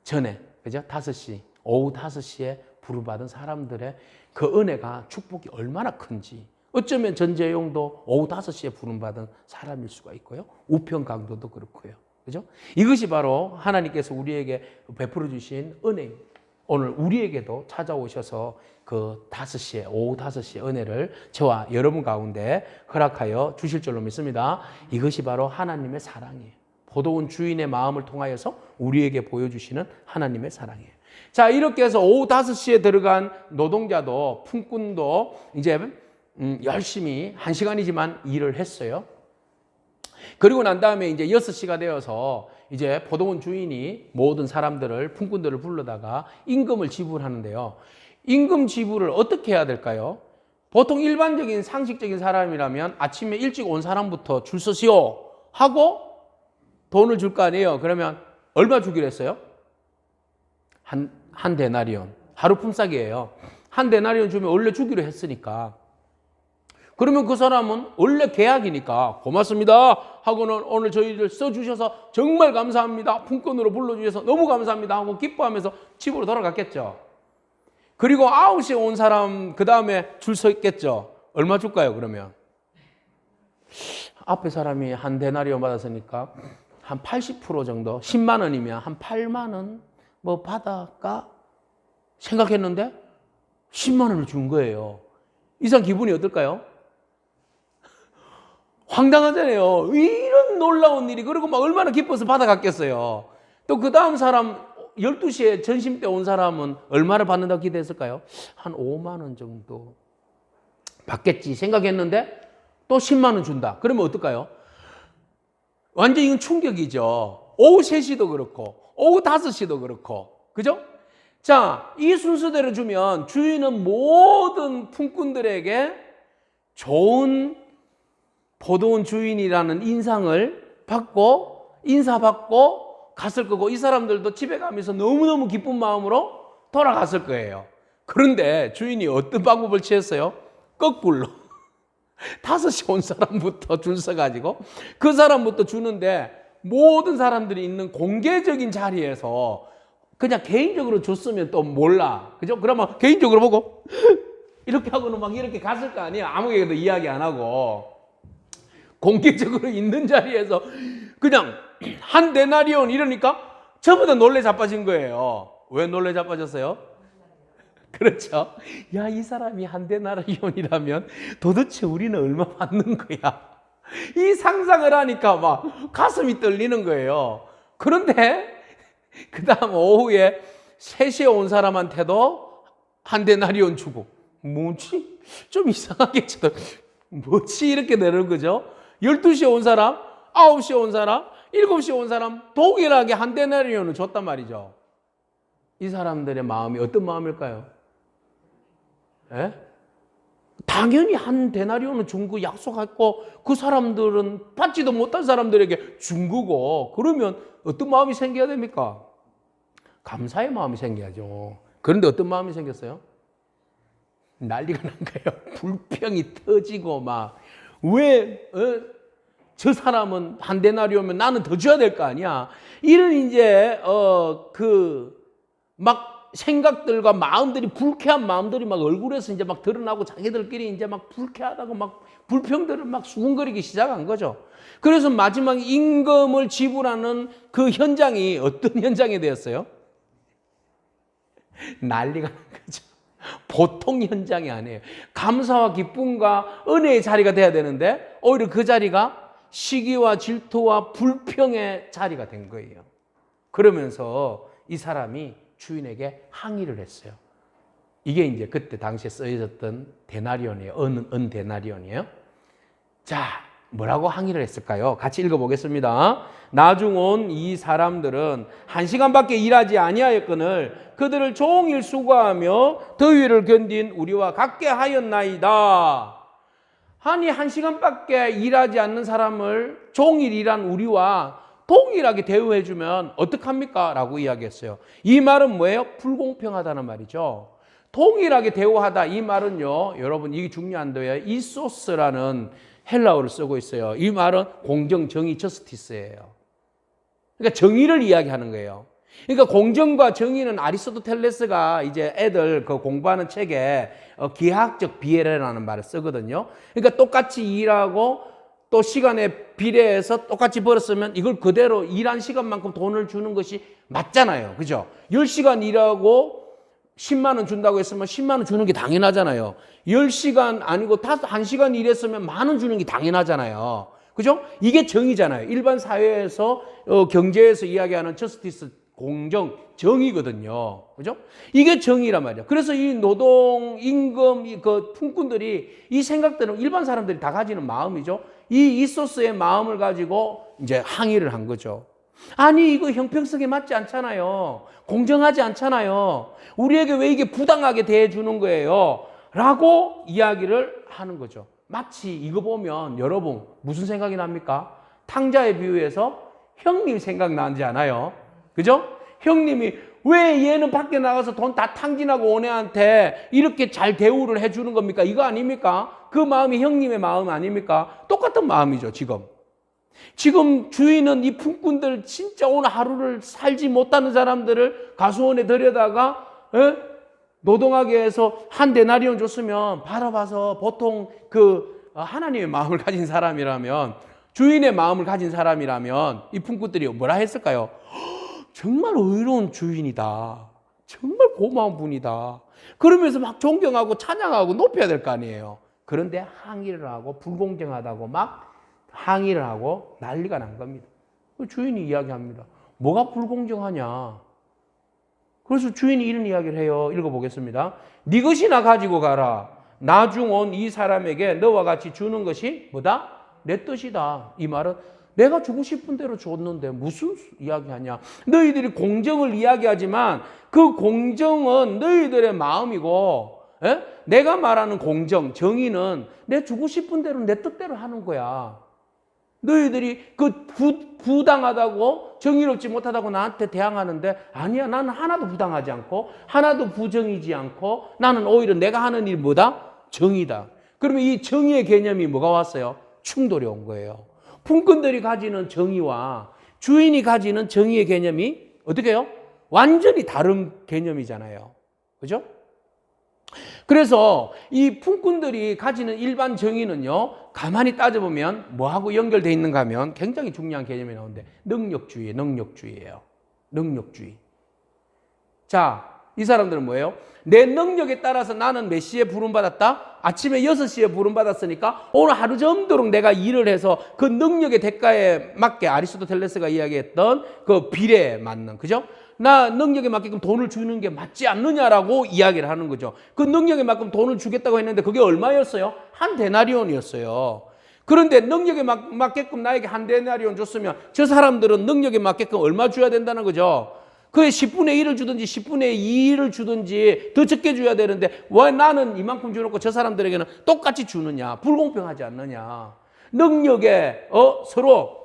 전에, 그죠? 5시, 오후 5시에 부름받은 사람들의 그 은혜가 축복이 얼마나 큰지. 어쩌면 전재용도 오후 5시에 부름받은 사람일 수가 있고요. 우편 강도도 그렇고요. 그죠? 이것이 바로 하나님께서 우리에게 베풀어 주신 은혜입니다. 오늘 우리에게도 찾아오셔서 그 5시에, 오후 5시에 은혜를 저와 여러분 가운데 허락하여 주실 줄로 믿습니다. 이것이 바로 하나님의 사랑이에요. 포도원 주인의 마음을 통하여서 우리에게 보여주시는 하나님의 사랑이에요. 자, 이렇게 해서 오후 5시에 들어간 노동자도, 품꾼도 이제 열심히 1시간이지만 일을 했어요. 그리고 난 다음에 이제 6시가 되어서 이제 포도원 주인이 모든 사람들을, 품꾼들을 불러다가 임금을 지불하는데요. 임금 지불을 어떻게 해야 될까요? 보통 일반적인 상식적인 사람이라면 아침에 일찍 온 사람부터 줄 서시오 하고 돈을 줄 거 아니에요. 그러면 얼마 주기로 했어요? 한 데나리온. 하루 품삯이에요. 한 데나리온 주면 원래 주기로 했으니까. 그러면 그 사람은 원래 계약이니까 고맙습니다 하고는 오늘 저희를 써주셔서 정말 감사합니다. 품꾼으로 불러주셔서 너무 감사합니다 하고 기뻐하면서 집으로 돌아갔겠죠. 그리고 9시에 온 사람 그 다음에 줄 서 있겠죠. 얼마 줄까요 그러면? 앞에 사람이 한 데나리온 받았으니까 한 80% 정도, 10만 원이면 한 8만 원 뭐 받아까 생각했는데 10만 원을 준 거예요. 이 사람 기분이 어떨까요? 황당하잖아요. 이런 놀라운 일이. 그리고 막 얼마나 기뻐서 받아갔겠어요. 또 그 다음 사람 12시에 전심 때 온 사람은 얼마를 받는다고 기대했을까요? 한 5만 원 정도 받겠지 생각했는데 또 10만 원 준다. 그러면 어떨까요? 완전 이건 충격이죠. 오후 3시도 그렇고 오후 5시도 그렇고. 그죠? 자, 이 순서대로 주면 주인은 모든 품꾼들에게 좋은 포도원 주인이라는 인상을 받고 인사받고 갔을 거고 이 사람들도 집에 가면서 너무너무 기쁜 마음으로 돌아갔을 거예요. 그런데 주인이 어떤 방법을 취했어요? 거꾸로 5시 온 사람부터 줄 서가지고 그 사람부터 주는데 모든 사람들이 있는 공개적인 자리에서 그냥 개인적으로 줬으면 또 몰라. 그죠? 그러면 개인적으로 보고 이렇게 하고는 막 이렇게 갔을 거 아니에요. 아무에게도 이야기 안 하고. 공개적으로 있는 자리에서 그냥 한 데나리온 이러니까 전부 다 놀래 자빠진 거예요. 왜 놀래 자빠졌어요? 그렇죠. 야, 이 사람이 한 데나리온이라면 도대체 우리는 얼마 받는 거야? 이 상상을 하니까 막 가슴이 떨리는 거예요. 그런데 그 다음 오후에 3시에 온 사람한테도 한 데나리온 주고 뭐지? 좀 이상하게 뭐지? 이렇게 되는 거죠. 12시에 온 사람, 9시에 온 사람, 7시에 온 사람 동일하게 한 데나리온을 줬단 말이죠. 이 사람들의 마음이 어떤 마음일까요? 예? 당연히 한 데나리온을 준 거 약속했고 그 사람들은 받지도 못한 사람들에게 준 거고 그러면 어떤 마음이 생겨야 됩니까? 감사의 마음이 생겨야죠. 그런데 어떤 마음이 생겼어요? 난리가 난 거예요. 불평이 터지고 막 왜 저 사람은 한 데나리온이면 나는 더 줘야 될 거 아니야. 이런 이제 막 생각들과 마음들이 불쾌한 마음들이 막 얼굴에서 이제 막 드러나고 자기들끼리 이제 막 불쾌하다고 막 불평들을 막 수군거리기 시작한 거죠. 그래서 마지막 임금을 지불하는 그 현장이 어떤 현장이 되었어요? 난리가 난 거죠. 보통 현장이 아니에요. 감사와 기쁨과 은혜의 자리가 돼야 되는데 오히려 그 자리가 시기와 질투와 불평의 자리가 된 거예요. 그러면서 이 사람이 주인에게 항의를 했어요. 이게 이제 그때 당시에 쓰여졌던 데나리온이에요. 은 데나리온이에요. 자, 뭐라고 항의를 했을까요? 같이 읽어보겠습니다. 나중 온 이 사람들은 1시간밖에 일하지 아니하였거늘 그들을 종일 수고하며 더위를 견딘 우리와 같게 하였나이다. 아니 1시간밖에 일하지 않는 사람을 종일 일한 우리와 동일하게 대우해주면 어떡합니까? 라고 이야기했어요. 이 말은 뭐예요? 불공평하다는 말이죠. 동일하게 대우하다 이 말은요, 여러분 이게 중요한데요, 이소스라는 헬라어를 쓰고 있어요. 이 말은 공정, 정의, 저스티스예요. 그러니까 정의를 이야기하는 거예요. 그러니까 공정과 정의는 아리스토텔레스가 이제 애들 그 공부하는 책에 기하학적 비례라는 말을 쓰거든요. 그러니까 똑같이 일하고 또 시간에 비례해서 똑같이 벌었으면 이걸 그대로 일한 시간만큼 돈을 주는 것이 맞잖아요. 그죠? 10시간 일하고 10만 원 준다고 했으면 10만 원 주는 게 당연하잖아요. 10시간 아니고 1시간 일했으면 10,000원 주는 게 당연하잖아요. 그죠? 이게 정의잖아요. 일반 사회에서 경제에서 이야기하는 저스티스, 공정, 정의거든요. 그죠? 이게 정의란 말이에요. 그래서 이 노동, 임금, 그 품꾼들이 이 생각들은 일반 사람들이 다 가지는 마음이죠. 이 이소스의 마음을 가지고 이제 항의를 한 거죠. 아니 이거 형평성에 맞지 않잖아요. 공정하지 않잖아요. 우리에게 왜 이게 부당하게 대해주는 거예요? 라고 이야기를 하는 거죠. 마치 이거 보면 여러분 무슨 생각이 납니까? 탕자의 비유에서 형님 생각나지 않아요? 그죠? 형님이 왜 얘는 밖에 나가서 돈 다 탕진하고 온 애한테 이렇게 잘 대우를 해주는 겁니까? 이거 아닙니까? 그 마음이 형님의 마음 아닙니까? 똑같은 마음이죠, 지금. 지금 주인은 이 품꾼들 진짜 오늘 하루를 살지 못하는 사람들을 가수원에 들여다가 노동하게 해서 한 데나리온 줬으면 바라봐서 보통 그 하나님의 마음을 가진 사람이라면, 주인의 마음을 가진 사람이라면 이 품꾼들이 뭐라 했을까요? 정말 의로운 주인이다. 정말 고마운 분이다. 그러면서 막 존경하고 찬양하고 높여야 될 거 아니에요. 그런데 항의를 하고 불공정하다고 막 항의를 하고 난리가 난 겁니다. 주인이 이야기합니다. 뭐가 불공정하냐? 그래서 주인이 이런 이야기를 해요. 읽어보겠습니다. 네 것이나 가지고 가라. 나중 온 이 사람에게 너와 같이 주는 것이 뭐다? 내 뜻이다. 이 말은 내가 주고 싶은 대로 줬는데 무슨 이야기하냐? 너희들이 공정을 이야기하지만 그 공정은 너희들의 마음이고, 내가 말하는 공정, 정의는 내 주고 싶은 대로 내 뜻대로 하는 거야. 너희들이 그 부당하다고 정의롭지 못하다고 나한테 대항하는데 아니야, 나는 하나도 부당하지 않고 하나도 부정이지 않고 나는 오히려 내가 하는 일이 뭐다? 정의다. 그러면 이 정의의 개념이 뭐가 왔어요? 충돌이 온 거예요. 품꾼들이 가지는 정의와 주인이 가지는 정의의 개념이 어떻게 해요? 완전히 다른 개념이잖아요. 그죠? 그래서 이 품꾼들이 가지는 일반 정의는요, 가만히 따져보면 뭐하고 연결되어 있는가 하면 굉장히 중요한 개념이 나오는데 능력주의예요. 능력주의. 자, 이 사람들은 뭐예요? 내 능력에 따라서 나는 몇 시에 부름받았다? 아침에 6시에 부름받았으니까 오늘 하루 정도록 내가 일을 해서 그 능력의 대가에 맞게 아리스토텔레스가 이야기했던 그 비례에 맞는, 그죠? 나 능력에 맞게끔 돈을 주는 게 맞지 않느냐라고 이야기를 하는 거죠. 그 능력에 맞게끔 돈을 주겠다고 했는데 그게 얼마였어요? 한 데나리온이었어요. 그런데 능력에 맞게끔 나에게 한 데나리온 줬으면 저 사람들은 능력에 맞게끔 얼마 줘야 된다는 거죠. 그의 10분의 1을 주든지 10분의 2를 주든지 더 적게 줘야 되는데 왜 나는 이만큼 주놓고 저 사람들에게는 똑같이 주느냐? 불공평하지 않느냐? 능력에 서로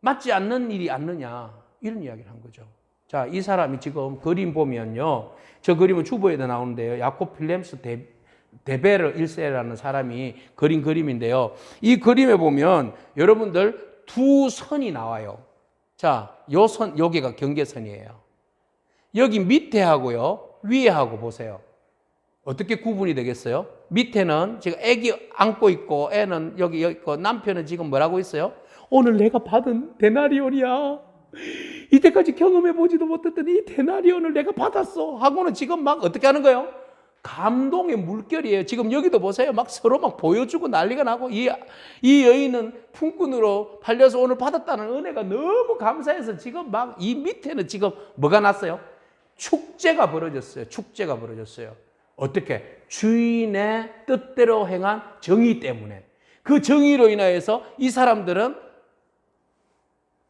맞지 않는 일이 않느냐? 이런 이야기를 한 거죠. 자, 이 사람이 지금 그림 보면요. 저 그림은 주보에도 나오는데요. 야콥 필렘스 데베르 1세라는 사람이 그린 그림인데요. 이 그림에 보면 여러분들 두 선이 나와요. 자, 요 선, 여기가 경계선이에요. 여기 밑에 하고요, 위에 하고 보세요. 어떻게 구분이 되겠어요? 밑에는 지금 애기 안고 있고 애는 여기 있고 남편은 지금 뭐라고 있어요? 오늘 내가 받은 데나리온이야. 이때까지 경험해보지도 못했던 이 데나리온을 내가 받았어 하고는 지금 막 어떻게 하는 거예요? 감동의 물결이에요. 지금 여기도 보세요. 막 서로 막 보여주고 난리가 나고 이 여인은 품꾼으로 팔려서 오늘 받았다는 은혜가 너무 감사해서 지금 막 이 밑에는 지금 뭐가 났어요? 축제가 벌어졌어요. 축제가 벌어졌어요. 어떻게? 주인의 뜻대로 행한 정의 때문에. 그 정의로 인하여서 이 사람들은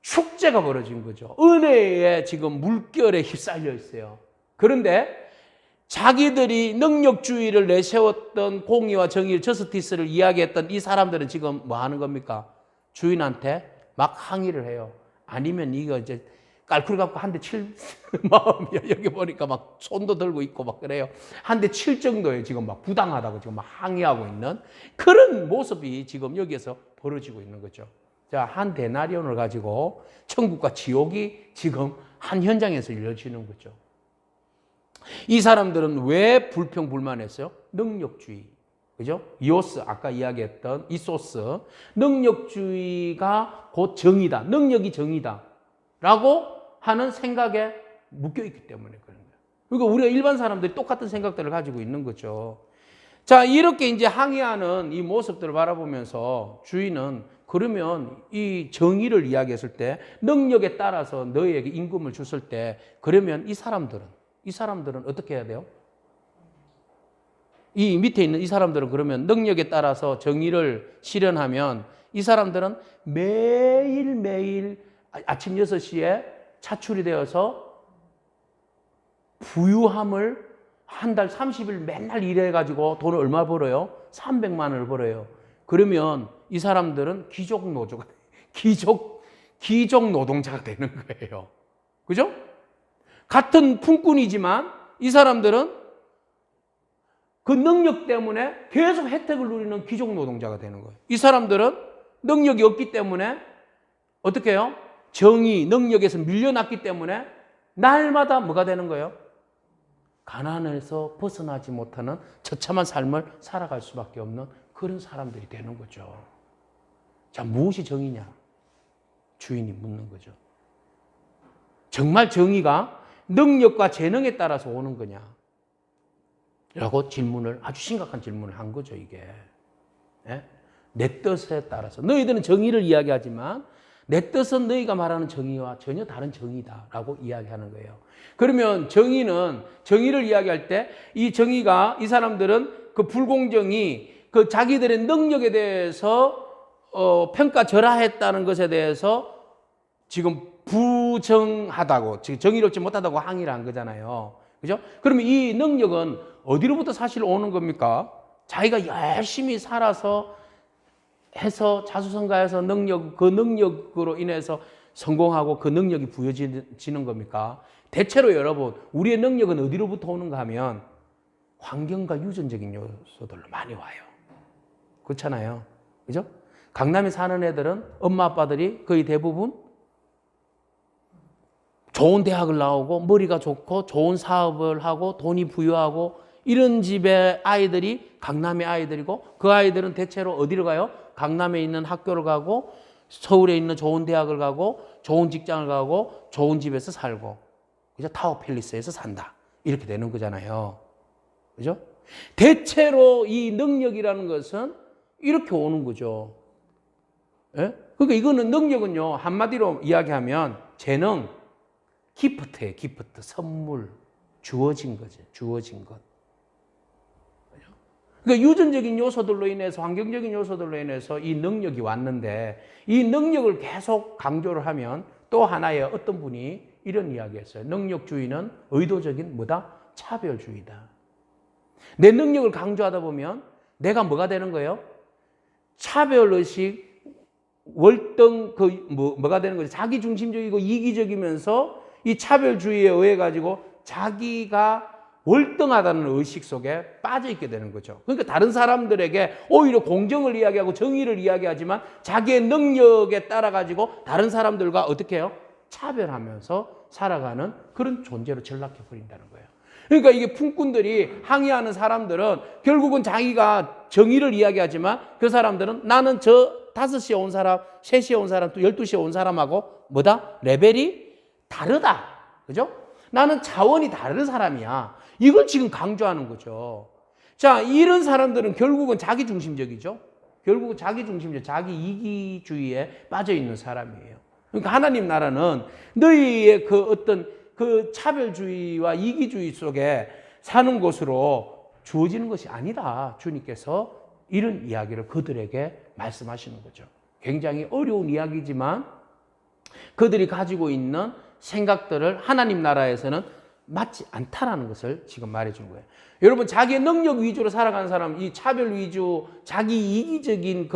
축제가 벌어진 거죠. 은혜에 지금 물결에 휩쓸려 있어요. 그런데 자기들이 능력주의를 내세웠던 공의와 정의, 저스티스를 이야기했던 이 사람들은 지금 뭐 하는 겁니까? 주인한테 막 항의를 해요. 아니면 이거 이제 깔쿨 갖고 한 대 칠 마음이야. 여기 보니까 막 손도 들고 있고 막 그래요. 한 대 칠 정도에 지금 막 부당하다고 지금 막 항의하고 있는 그런 모습이 지금 여기에서 벌어지고 있는 거죠. 자, 한 데나리온을 가지고 천국과 지옥이 지금 한 현장에서 이루어지는 거죠. 이 사람들은 왜 불평불만했어요? 능력주의. 그죠? 이오스, 아까 이야기했던 이소스. 능력주의가 곧 정의다. 능력이 정의다. 라고 하는 생각에 묶여있기 때문에 그런 거예요. 그러니까 우리가 일반 사람들이 똑같은 생각들을 가지고 있는 거죠. 자, 이렇게 이제 항의하는 이 모습들을 바라보면서 주인은 그러면 이 정의를 이야기했을 때 능력에 따라서 너희에게 임금을 줬을 때 그러면 이 사람들은 어떻게 해야 돼요? 이 밑에 있는 이 사람들은 그러면 능력에 따라서 정의를 실현하면 이 사람들은 매일매일 아침 6시에 차출이 되어서 부유함을 한 달 30일 맨날 일해가지고 돈을 얼마 벌어요? 300만 원을 벌어요. 그러면 이 사람들은 귀족 노동자가 되는 거예요. 그죠? 같은 품꾼이지만 이 사람들은 그 능력 때문에 계속 혜택을 누리는 귀족 노동자가 되는 거예요. 이 사람들은 능력이 없기 때문에 어떻게 해요? 정의, 능력에서 밀려났기 때문에 날마다 뭐가 되는 거예요? 가난에서 벗어나지 못하는 처참한 삶을 살아갈 수밖에 없는 그런 사람들이 되는 거죠. 자, 무엇이 정의냐? 주인이 묻는 거죠. 정말 정의가 능력과 재능에 따라서 오는 거냐? 라고 아주 심각한 질문을 한 거죠, 이게. 예? 내 뜻에 따라서. 너희들은 정의를 이야기하지만 내 뜻은 너희가 말하는 정의와 전혀 다른 정의다라고 이야기하는 거예요. 그러면 정의를 이야기할 때 이 정의가 이 사람들은 그 불공정이 그 자기들의 능력에 대해서 평가절하했다는 것에 대해서 지금 부정하다고, 지금 정의롭지 못하다고 항의를 한 거잖아요. 그죠? 그러면 이 능력은 어디로부터 사실 오는 겁니까? 자기가 열심히 살아서 해서 자수성가해서 그 능력으로 인해서 성공하고 그 능력이 부여지는 겁니까? 대체로 여러분, 우리의 능력은 어디로부터 오는가 하면 환경과 유전적인 요소들로 많이 와요. 그렇잖아요. 그죠? 강남에 사는 애들은 엄마 아빠들이 거의 대부분 좋은 대학을 나오고 머리가 좋고 좋은 사업을 하고 돈이 부유하고 이런 집의 아이들이 강남의 아이들이고 그 아이들은 대체로 어디로 가요? 강남에 있는 학교를 가고 서울에 있는 좋은 대학을 가고 좋은 직장을 가고 좋은 집에서 살고 그죠? 타워 팰리스에서 산다. 이렇게 되는 거잖아요. 그죠? 대체로 이 능력이라는 것은 이렇게 오는 거죠. 예? 그러니까 이거는 능력은요, 한마디로 이야기하면 재능, 기프트예요. 기프트, 선물, 주어진 거죠. 주어진 것. 그러니까 유전적인 요소들로 인해서, 환경적인 요소들로 인해서 이 능력이 왔는데 이 능력을 계속 강조를 하면 또 하나의 어떤 분이 이런 이야기했어요. 능력주의는 의도적인 뭐다? 차별주의다. 내 능력을 강조하다 보면 내가 뭐가 되는 거예요? 차별의식, 월등 뭐가 되는 거죠? 자기중심적이고 이기적이면서 이 차별주의에 의해 가지고 자기가 월등하다는 의식 속에 빠져 있게 되는 거죠. 그러니까 다른 사람들에게 오히려 공정을 이야기하고 정의를 이야기하지만 자기의 능력에 따라 가지고 다른 사람들과 어떻게 해요? 차별하면서 살아가는 그런 존재로 전락해 버린다는 거예요. 그러니까 이게 품꾼들이 항의하는 사람들은 결국은 자기가 정의를 이야기하지만 그 사람들은 나는 저 5시에 온 사람, 3시에 온 사람, 또 12시에 온 사람하고 뭐다? 레벨이 다르다. 그죠? 나는 차원이 다른 사람이야. 이걸 지금 강조하는 거죠. 자, 이런 사람들은 결국은 자기중심적이죠. 결국은 자기중심적, 자기 이기주의에 빠져 있는 사람이에요. 그러니까 하나님 나라는 너희의 그 어떤 그 차별주의와 이기주의 속에 사는 곳으로 주어지는 것이 아니다. 주님께서 이런 이야기를 그들에게 말씀하시는 거죠. 굉장히 어려운 이야기지만 그들이 가지고 있는 생각들을 하나님 나라에서는 맞지 않다라는 것을 지금 말해준 거예요. 여러분, 자기의 능력 위주로 살아가는 사람, 이 차별 위주, 자기 이기적인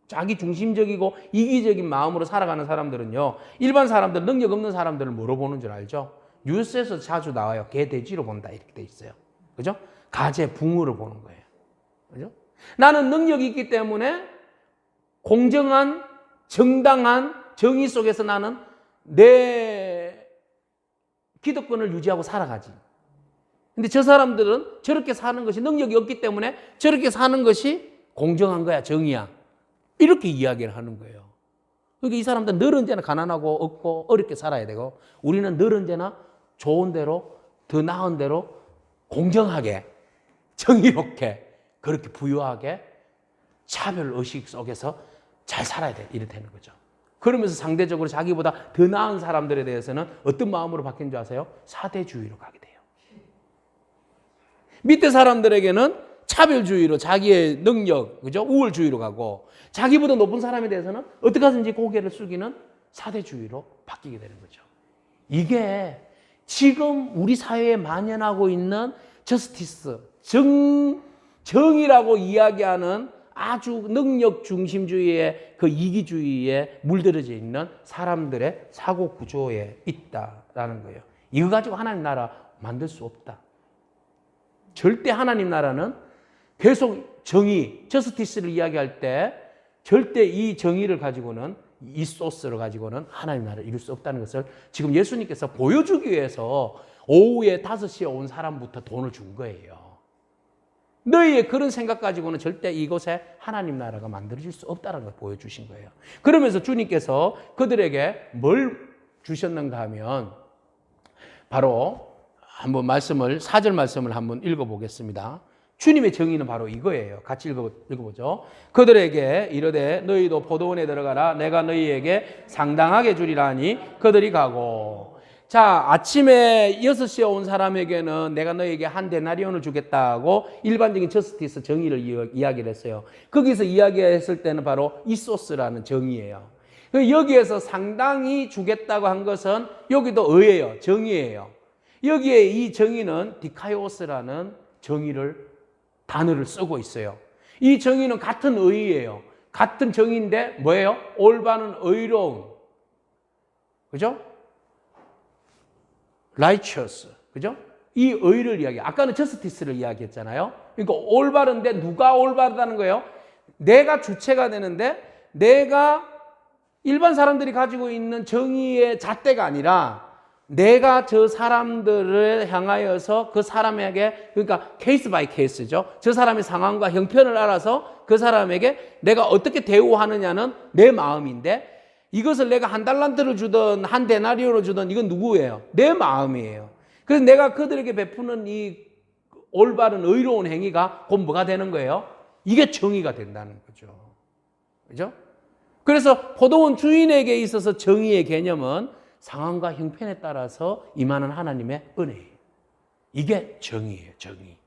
자기 중심적이고 이기적인 마음으로 살아가는 사람들은요, 일반 사람들, 능력 없는 사람들을 뭐로 보는 줄 알죠? 뉴스에서 자주 나와요. 개, 돼지로 본다. 이렇게 돼 있어요. 그죠? 가재, 붕어로 보는 거예요. 그죠? 나는 능력이 있기 때문에 공정한, 정당한 정의 속에서 나는 내 기득권을 유지하고 살아가지. 근데 저 사람들은 저렇게 사는 것이 능력이 없기 때문에 저렇게 사는 것이 공정한 거야, 정의야. 이렇게 이야기를 하는 거예요. 그러니까 이 사람들은 늘 언제나 가난하고 없고 어렵게 살아야 되고, 우리는 늘 언제나 좋은 대로, 더 나은 대로 공정하게, 정의롭게, 그렇게 부유하게 차별의식 속에서 잘 살아야 돼. 이렇게 되는 거죠. 그러면서 상대적으로 자기보다 더 나은 사람들에 대해서는 어떤 마음으로 바뀐 줄 아세요? 사대주의로 가게 돼요. 밑에 사람들에게는 차별주의로, 자기의 능력, 그죠? 우월주의로 가고, 자기보다 높은 사람에 대해서는 어떻게 하든지 고개를 숙이는 사대주의로 바뀌게 되는 거죠. 이게 지금 우리 사회에 만연하고 있는 저스티스, 정의라고 이야기하는 아주 능력 중심주의의 그 이기주의에 물들어져 있는 사람들의 사고 구조에 있다라는 거예요. 이거 가지고 하나님 나라 만들 수 없다. 절대 하나님 나라는 계속 정의, 저스티스를 이야기할 때 절대 이 정의를 가지고는, 이 소스를 가지고는 하나님 나라를 이룰 수 없다는 것을 지금 예수님께서 보여주기 위해서 오후에 5시에 온 사람부터 돈을 준 거예요. 너희의 그런 생각 가지고는 절대 이곳에 하나님 나라가 만들어질 수 없다는 걸 보여주신 거예요. 그러면서 주님께서 그들에게 뭘 주셨는가 하면 바로 한번 4절 말씀을 한번 읽어보겠습니다. 주님의 정의는 바로 이거예요. 같이 읽어보죠. 그들에게 이르되 너희도 포도원에 들어가라. 내가 너희에게 상당하게 주리라니 그들이 가고. 자, 아침에 6시에 온 사람에게는 내가 너에게 한 데나리온을 주겠다고 일반적인 저스티스 정의를 이야기를 했어요. 거기서 이야기했을 때는 바로 이소스라는 정의예요. 여기에서 상당히 주겠다고 한 것은 여기도 의예요. 정의예요. 여기에 이 정의는 디카이오스라는 단어를 쓰고 있어요. 이 정의는 같은 의예요. 같은 정의인데 뭐예요? 올바른 의로운. 그죠? righteous. 그죠? 이 의를 아까는 justice를 이야기했잖아요. 그러니까 올바른데 누가 올바르다는 거예요? 내가 주체가 되는데 내가 일반 사람들이 가지고 있는 정의의 잣대가 아니라 내가 저 사람들을 향하여서 그 사람에게, 그러니까 케이스 바이 케이스죠. 저 사람의 상황과 형편을 알아서 그 사람에게 내가 어떻게 대우하느냐는 내 마음인데, 이것을 내가 한 달란트를 주든 한 데나리온을 주든 이건 누구예요? 내 마음이에요. 그래서 내가 그들에게 베푸는 이 올바른 의로운 행위가 곧 뭐가 되는 거예요? 이게 정의가 된다는 거죠. 그죠? 그래서 포도원 주인에게 있어서 정의의 개념은 상황과 형편에 따라서 임하는 하나님의 은혜예요. 이게 정의예요, 정의.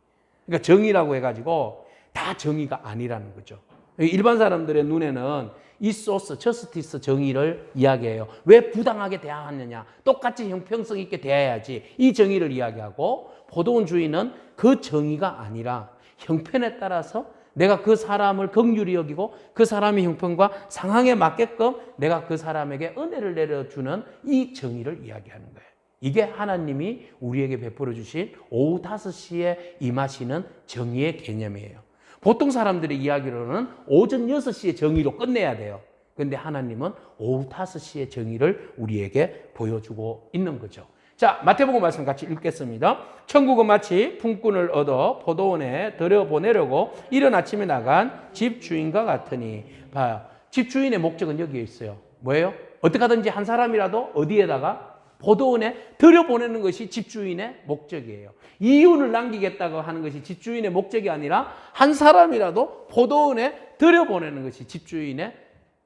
그러니까 정의라고 해가지고 다 정의가 아니라는 거죠. 일반 사람들의 눈에는 이 소스, 저스티스 정의를 이야기해요. 왜 부당하게 대하느냐? 똑같이 형평성 있게 대해야지. 이 정의를 이야기하고, 포도원 주인은 그 정의가 아니라 형편에 따라서 내가 그 사람을 긍휼히 여기고 그 사람의 형편과 상황에 맞게끔 내가 그 사람에게 은혜를 내려주는 이 정의를 이야기하는 거예요. 이게 하나님이 우리에게 베풀어 주신 오후 5시에 임하시는 정의의 개념이에요. 보통 사람들의 이야기로는 오전 6시에 정의로 끝내야 돼요. 그런데 하나님은 오후 5시에 정의를 우리에게 보여주고 있는 거죠. 자, 마태복음 말씀 같이 읽겠습니다. 천국은 마치 품꾼을 얻어 포도원에 들여보내려고 이른 아침에 나간 집주인과 같으니. 봐요. 집주인의 목적은 여기에 있어요. 뭐예요? 어떻게 하든지 한 사람이라도 어디에다가? 포도원에 들여보내는 것이 집주인의 목적이에요. 이윤을 남기겠다고 하는 것이 집주인의 목적이 아니라 한 사람이라도 포도원에 들여보내는 것이 집주인의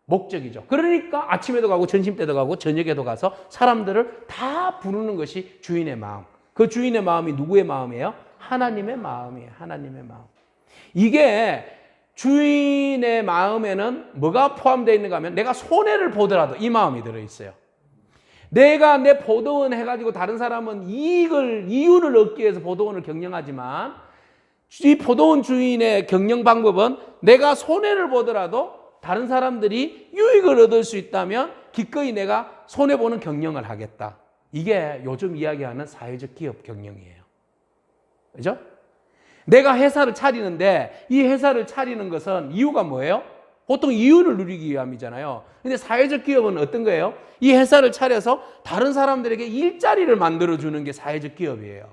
목적이죠. 그러니까 아침에도 가고 점심 때도 가고 저녁에도 가서 사람들을 다 부르는 것이 주인의 마음. 그 주인의 마음이 누구의 마음이에요? 하나님의 마음이에요. 하나님의 마음. 이게 주인의 마음에는 뭐가 포함되어 있는가 하면 내가 손해를 보더라도 이 마음이 들어있어요. 내가 내 포도원 해가지고 다른 사람은 이윤을 얻기 위해서 포도원을 경영하지만 이 포도원 주인의 경영 방법은 내가 손해를 보더라도 다른 사람들이 유익을 얻을 수 있다면 기꺼이 내가 손해보는 경영을 하겠다. 이게 요즘 이야기하는 사회적 기업 경영이에요. 그죠? 내가 회사를 차리는데 이 회사를 차리는 것은 이유가 뭐예요? 보통 이윤을 누리기 위함이잖아요. 근데 사회적 기업은 어떤 거예요? 이 회사를 차려서 다른 사람들에게 일자리를 만들어주는 게 사회적 기업이에요.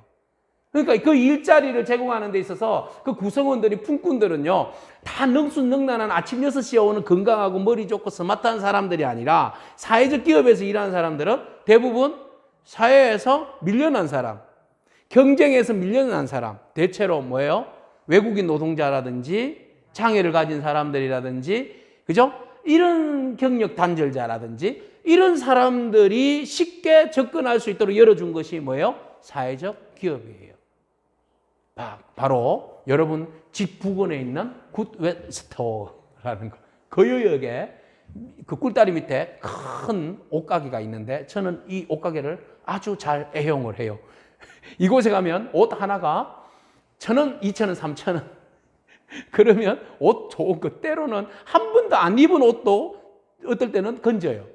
그러니까 그 일자리를 제공하는 데 있어서 그 구성원들이 품꾼들은요, 다 능수능란한 아침 6시에 오는 건강하고 머리 좋고 스마트한 사람들이 아니라 사회적 기업에서 일하는 사람들은 대부분 사회에서 밀려난 사람, 경쟁에서 밀려난 사람, 대체로 뭐예요? 외국인 노동자라든지 장애를 가진 사람들이라든지, 그죠? 이런 경력 단절자라든지 이런 사람들이 쉽게 접근할 수 있도록 열어준 것이 뭐예요? 사회적 기업이에요. 바로 여러분 집 부근에 있는 굿웨스토어라는 거. 거여역에 그 꿀다리 밑에 큰 옷가게가 있는데 저는 이 옷가게를 아주 잘 애용을 해요. 이곳에 가면 옷 하나가 1,000원, 2,000원, 3,000원. 그러면 옷 좋은 거 때로는 한 번도 안 입은 옷도 어떨 때는 건져요.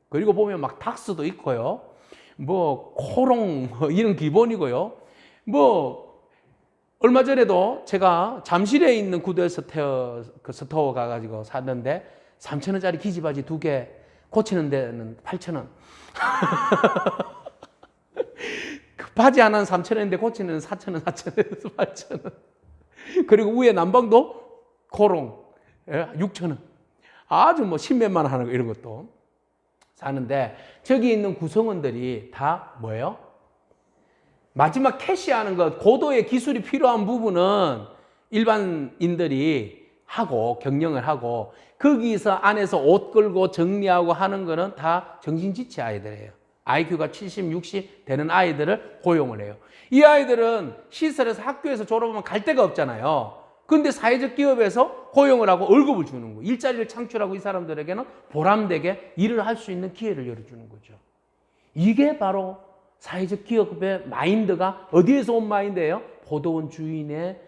그리고 보면 막 닥스도 있고요. 뭐 코롱 이런 기본이고요. 뭐 얼마 전에도 제가 잠실에 있는 구두 스토어 가가지고 샀는데 3,000원짜리 기지바지 2개 고치는 데는 8,000원. 그 바지 하나는 3,000원인데 고치는 4,000원, 4,000원에서 8,000원. 그리고 위에 난방도 코롱 6,000원. 아주 뭐 10몇만 원 하는 거 이런 것도 사는데 저기 있는 구성원들이 다 뭐예요? 마지막 캐시하는 것, 고도의 기술이 필요한 부분은 일반인들이 하고 경영을 하고 거기서 안에서 옷 걸고 정리하고 하는 거는 다 정신지체 아이들이에요. IQ가 70, 60 되는 아이들을 고용을 해요. 이 아이들은 시설에서 학교에서 졸업하면 갈 데가 없잖아요. 근데 사회적 기업에서 고용을 하고 월급을 주는 거예요. 일자리를 창출하고 이 사람들에게는 보람되게 일을 할 수 있는 기회를 열어주는 거죠. 이게 바로 사회적 기업의 마인드가 어디에서 온 마인드예요? 포도원 주인의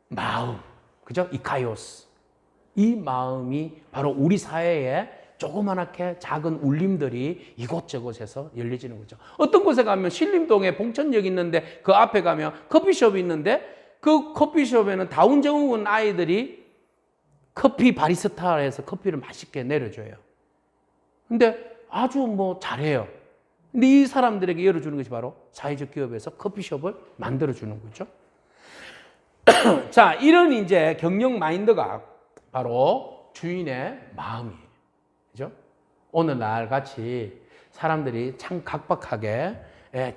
마음. 그죠? 이카이오스. 이 마음이 바로 우리 사회에 조그만하게 작은 울림들이 이곳저곳에서 열려지는 거죠. 어떤 곳에 가면 신림동에 봉천역 있는데 그 앞에 가면 커피숍이 있는데 그 커피숍에는 다운증후군 아이들이 커피 바리스타에서 커피를 맛있게 내려줘요. 근데 아주 뭐 잘해요. 근데 이 사람들에게 열어주는 것이 바로 사회적 기업에서 커피숍을 만들어주는 거죠. 자, 이런 이제 경영 마인드가 바로 주인의 마음이에요. 그죠? 오늘날 같이 사람들이 참 각박하게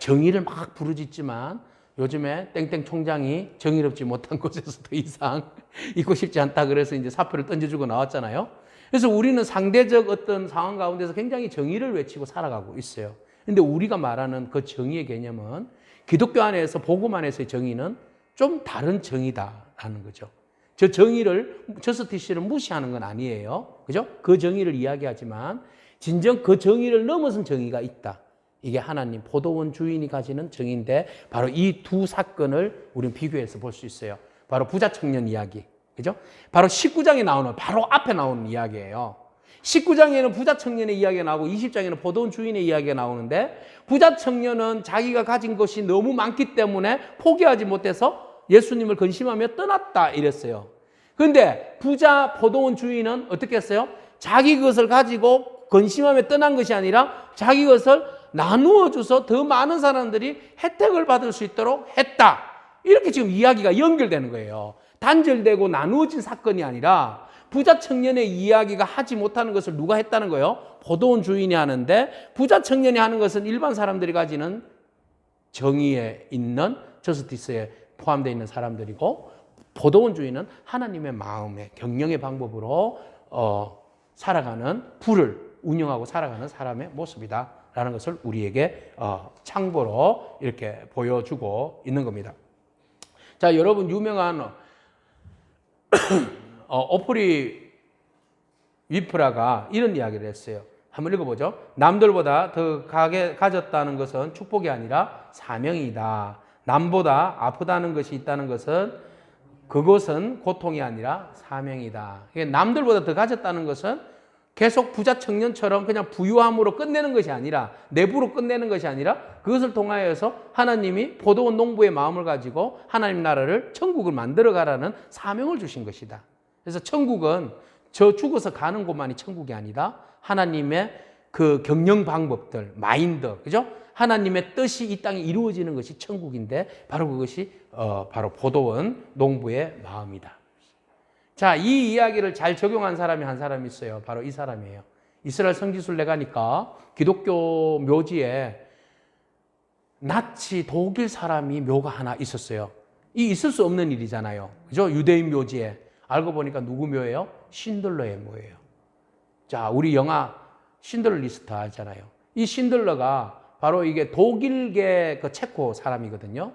정의를 막 부르짖지만 요즘에 땡땡 총장이 정의롭지 못한 곳에서 더 이상 있고 싶지 않다 그래서 이제 사표를 던져주고 나왔잖아요. 그래서 우리는 상대적 어떤 상황 가운데서 굉장히 정의를 외치고 살아가고 있어요. 근데 우리가 말하는 그 정의의 개념은 기독교 안에서 복음 안에서의 정의는 좀 다른 정의다라는 거죠. 저 정의를 저스티스를 무시하는 건 아니에요. 그죠? 그 정의를 이야기하지만 진정 그 정의를 넘어선 정의가 있다. 이게 하나님 포도원 주인이 가지는 정의인데 바로 이 두 사건을 우리는 비교해서 볼 수 있어요. 바로 부자 청년 이야기. 그죠? 바로 19장에 나오는 바로 앞에 나오는 이야기예요. 19장에는 부자 청년의 이야기가 나오고 20장에는 포도원 주인의 이야기가 나오는데 부자 청년은 자기가 가진 것이 너무 많기 때문에 포기하지 못해서 예수님을 근심하며 떠났다 이랬어요. 그런데 부자 포도원 주인은 어떻게 했어요? 자기 것을 가지고 근심하며 떠난 것이 아니라 자기 것을 나누어 줘서 더 많은 사람들이 혜택을 받을 수 있도록 했다. 이렇게 지금 이야기가 연결되는 거예요. 단절되고 나누어진 사건이 아니라 부자 청년의 이야기가 하지 못하는 것을 누가 했다는 거예요? 포도원 주인이 하는데 부자 청년이 하는 것은 일반 사람들이 가지는 정의에 있는 저스티스에 포함되어 있는 사람들이고 포도원 주인은 하나님의 마음의 경영의 방법으로 살아가는 부를 운영하고 살아가는 사람의 모습이다라는 것을 우리에게 참고로 이렇게 보여주고 있는 겁니다. 자, 여러분 유명한 오프리 위프라가 이런 이야기를 했어요. 한번 읽어보죠. 남들보다 더 가졌다는 것은 축복이 아니라 사명이다. 남보다 아프다는 것이 있다는 것은 그것은 고통이 아니라 사명이다. 남들보다 더 가졌다는 것은 계속 부자 청년처럼 그냥 부유함으로 끝내는 것이 아니라, 내부로 끝내는 것이 아니라 그것을 통하여서 하나님이 포도원 농부의 마음을 가지고 하나님 나라를, 천국을 만들어 가라는 사명을 주신 것이다. 그래서 천국은 저 죽어서 가는 곳만이 천국이 아니다. 하나님의 그 경영 방법들, 마인드, 그죠? 하나님의 뜻이 이 땅에 이루어지는 것이 천국인데 바로 그것이 바로 포도원 농부의 마음이다. 자, 이 이야기를 잘 적용한 사람이 한 사람이 있어요. 바로 이 사람이에요. 이스라엘 성지순례 가니까 기독교 묘지에 나치 독일 사람이 묘가 하나 있었어요. 이 있을 수 없는 일이잖아요. 그죠? 유대인 묘지에. 알고 보니까 누구 묘예요? 신들러의 묘예요. 자, 우리 영화 신들러 리스트 알잖아요. 이 신들러가 바로 이게 독일계 그 체코 사람이거든요.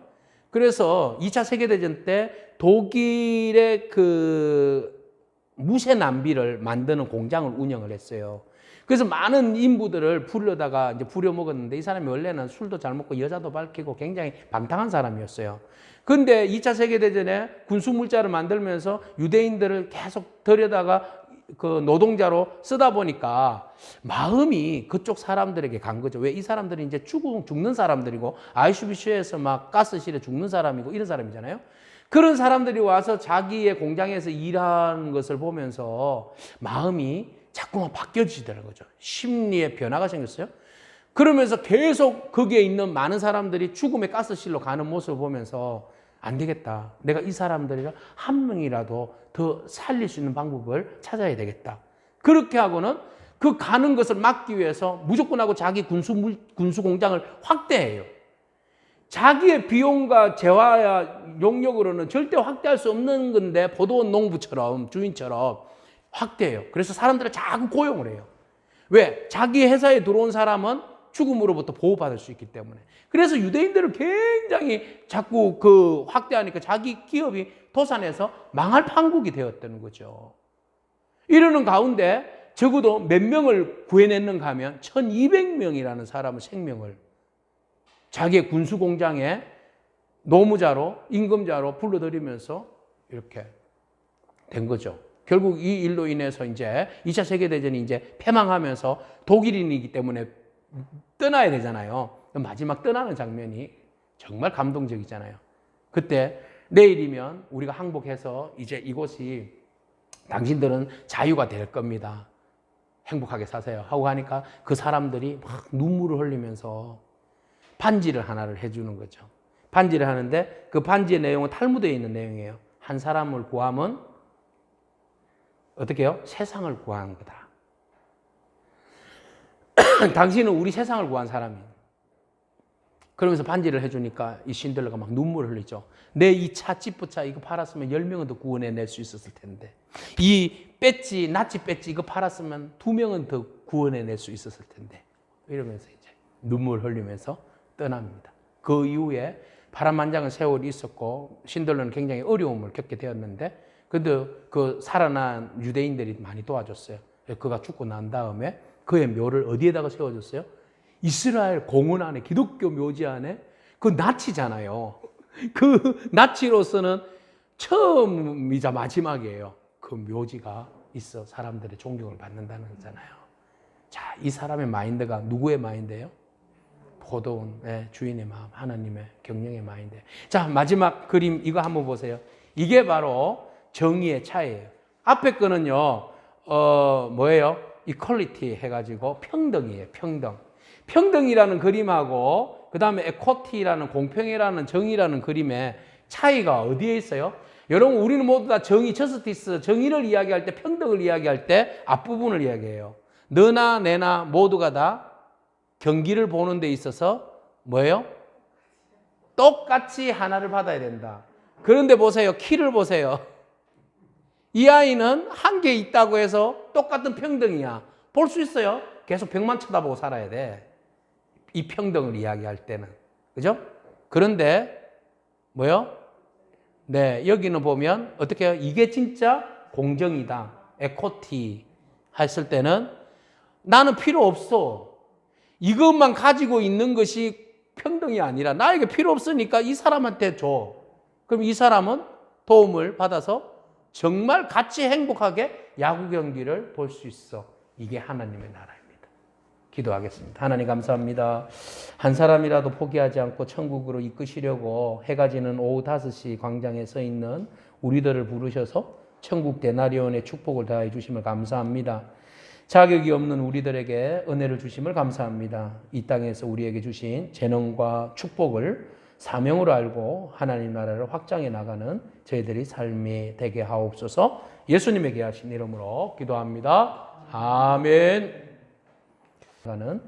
그래서 2차 세계대전 때 독일의 그 무쇠 남비를 만드는 공장을 운영을 했어요. 그래서 많은 인부들을 불러다가 이제 부려먹었는데 이 사람이 원래는 술도 잘 먹고 여자도 밝히고 굉장히 방탕한 사람이었어요. 근데 2차 세계대전에 군수물자를 만들면서 유대인들을 계속 들여다가 그 노동자로 쓰다 보니까 마음이 그쪽 사람들에게 간 거죠. 왜? 이 사람들이 이제 죽는 사람들이고 아이슈비슈에서 막 가스실에 죽는 사람이고 이런 사람이잖아요. 그런 사람들이 와서 자기의 공장에서 일하는 것을 보면서 마음이 자꾸만 바뀌어지더라는 거죠. 심리의 변화가 생겼어요. 그러면서 계속 거기에 있는 많은 사람들이 죽음의 가스실로 가는 모습을 보면서 안 되겠다. 내가 이 사람들이랑 한 명이라도 더 살릴 수 있는 방법을 찾아야 되겠다. 그렇게 하고는 그 가는 것을 막기 위해서 무조건 하고 자기 군수 공장을 확대해요. 자기의 비용과 재화야 용역으로는 절대 확대할 수 없는 건데 포도원 농부처럼 주인처럼 확대해요. 그래서 사람들을 자꾸 고용을 해요. 왜? 자기 회사에 들어온 사람은 죽음으로부터 보호받을 수 있기 때문에. 그래서 유대인들을 굉장히 자꾸 그 확대하니까 자기 기업이 도산해서 망할 판국이 되었다는 거죠. 이러는 가운데 적어도 몇 명을 구해냈는가 하면 1200명이라는 사람의 생명을 자기의 군수 공장에 노무자로, 임금자로 불러들이면서 이렇게 된 거죠. 결국 이 일로 인해서 이제 2차 세계대전이 이제 패망하면서 독일인이기 때문에 떠나야 되잖아요. 마지막 떠나는 장면이 정말 감동적이잖아요. 그때 내일이면 우리가 항복해서 이제 이곳이 당신들은 자유가 될 겁니다. 행복하게 사세요. 하고 하니까 그 사람들이 막 눈물을 흘리면서 반지를 하나를 해주는 거죠. 반지를 하는데 그 반지의 내용은 탈무드에 있는 내용이에요. 한 사람을 구하면 어떻게 해요? 세상을 구하는 거다. 당신은 우리 세상을 구한 사람이에요. 그러면서 반지를 해주니까 이 신들러가 막 눈물을 흘리죠. 내 이 차, 지프차 이거 팔았으면 10명은 더 구원해낼 수 있었을 텐데. 이 배지, 나치 배지 이거 팔았으면 2명은 더 구원해낼 수 있었을 텐데. 이러면서 이제 눈물 흘리면서 떠납니다. 그 이후에 파란만장한 세월이 있었고 신들러는 굉장히 어려움을 겪게 되었는데 근데 그 살아난 유대인들이 많이 도와줬어요. 그가 죽고 난 다음에 그의 묘를 어디에다가 세워줬어요? 이스라엘 공원 안에, 기독교 묘지 안에 그 나치잖아요. 그 나치로서는 처음이자 마지막이에요. 그 묘지가 있어 사람들의 존경을 받는다는 거잖아요. 자, 이 사람의 마인드가 누구의 마인드예요? 포도원의 주인의 마음, 하나님의 경영의 마인드. 자, 마지막 그림 이거 한번 보세요. 이게 바로 정의의 차이예요. 앞에 거는요, 뭐예요? 이퀄리티 해가지고 평등이에요. 평등. 평등이라는 그림하고 그 다음에 에코티라는 공평이라는 정의라는 그림의 차이가 어디에 있어요? 여러분 우리는 모두 다 정의, 저스티스, 정의를 이야기할 때 평등을 이야기할 때 앞부분을 이야기해요. 너나 내나 모두가 다 경기를 보는 데 있어서 뭐예요? 똑같이 하나를 받아야 된다. 그런데 보세요. 키를 보세요. 이 아이는 한 개 있다고 해서 똑같은 평등이야. 볼 수 있어요. 계속 벽만 쳐다보고 살아야 돼. 이 평등을 이야기할 때는. 그죠? 그런데 뭐요? 네, 여기는 보면 어떻게 해요? 이게 진짜 공정이다. 에코티 했을 때는 나는 필요 없어. 이것만 가지고 있는 것이 평등이 아니라 나에게 필요 없으니까 이 사람한테 줘. 그럼 이 사람은 도움을 받아서 정말 같이 행복하게 야구 경기를 볼 수 있어. 이게 하나님의 나라입니다. 기도하겠습니다. 하나님 감사합니다. 한 사람이라도 포기하지 않고 천국으로 이끄시려고 해가 지는 오후 5시 광장에 서 있는 우리들을 부르셔서 천국 데나리온의 축복을 다해 주심을 감사합니다. 자격이 없는 우리들에게 은혜를 주심을 감사합니다. 이 땅에서 우리에게 주신 재능과 축복을 사명으로 알고 하나님 나라를 확장해 나가는 저희들이 삶이 되게 하옵소서. 예수님에게 하신 이름으로 기도합니다. 아멘. 가는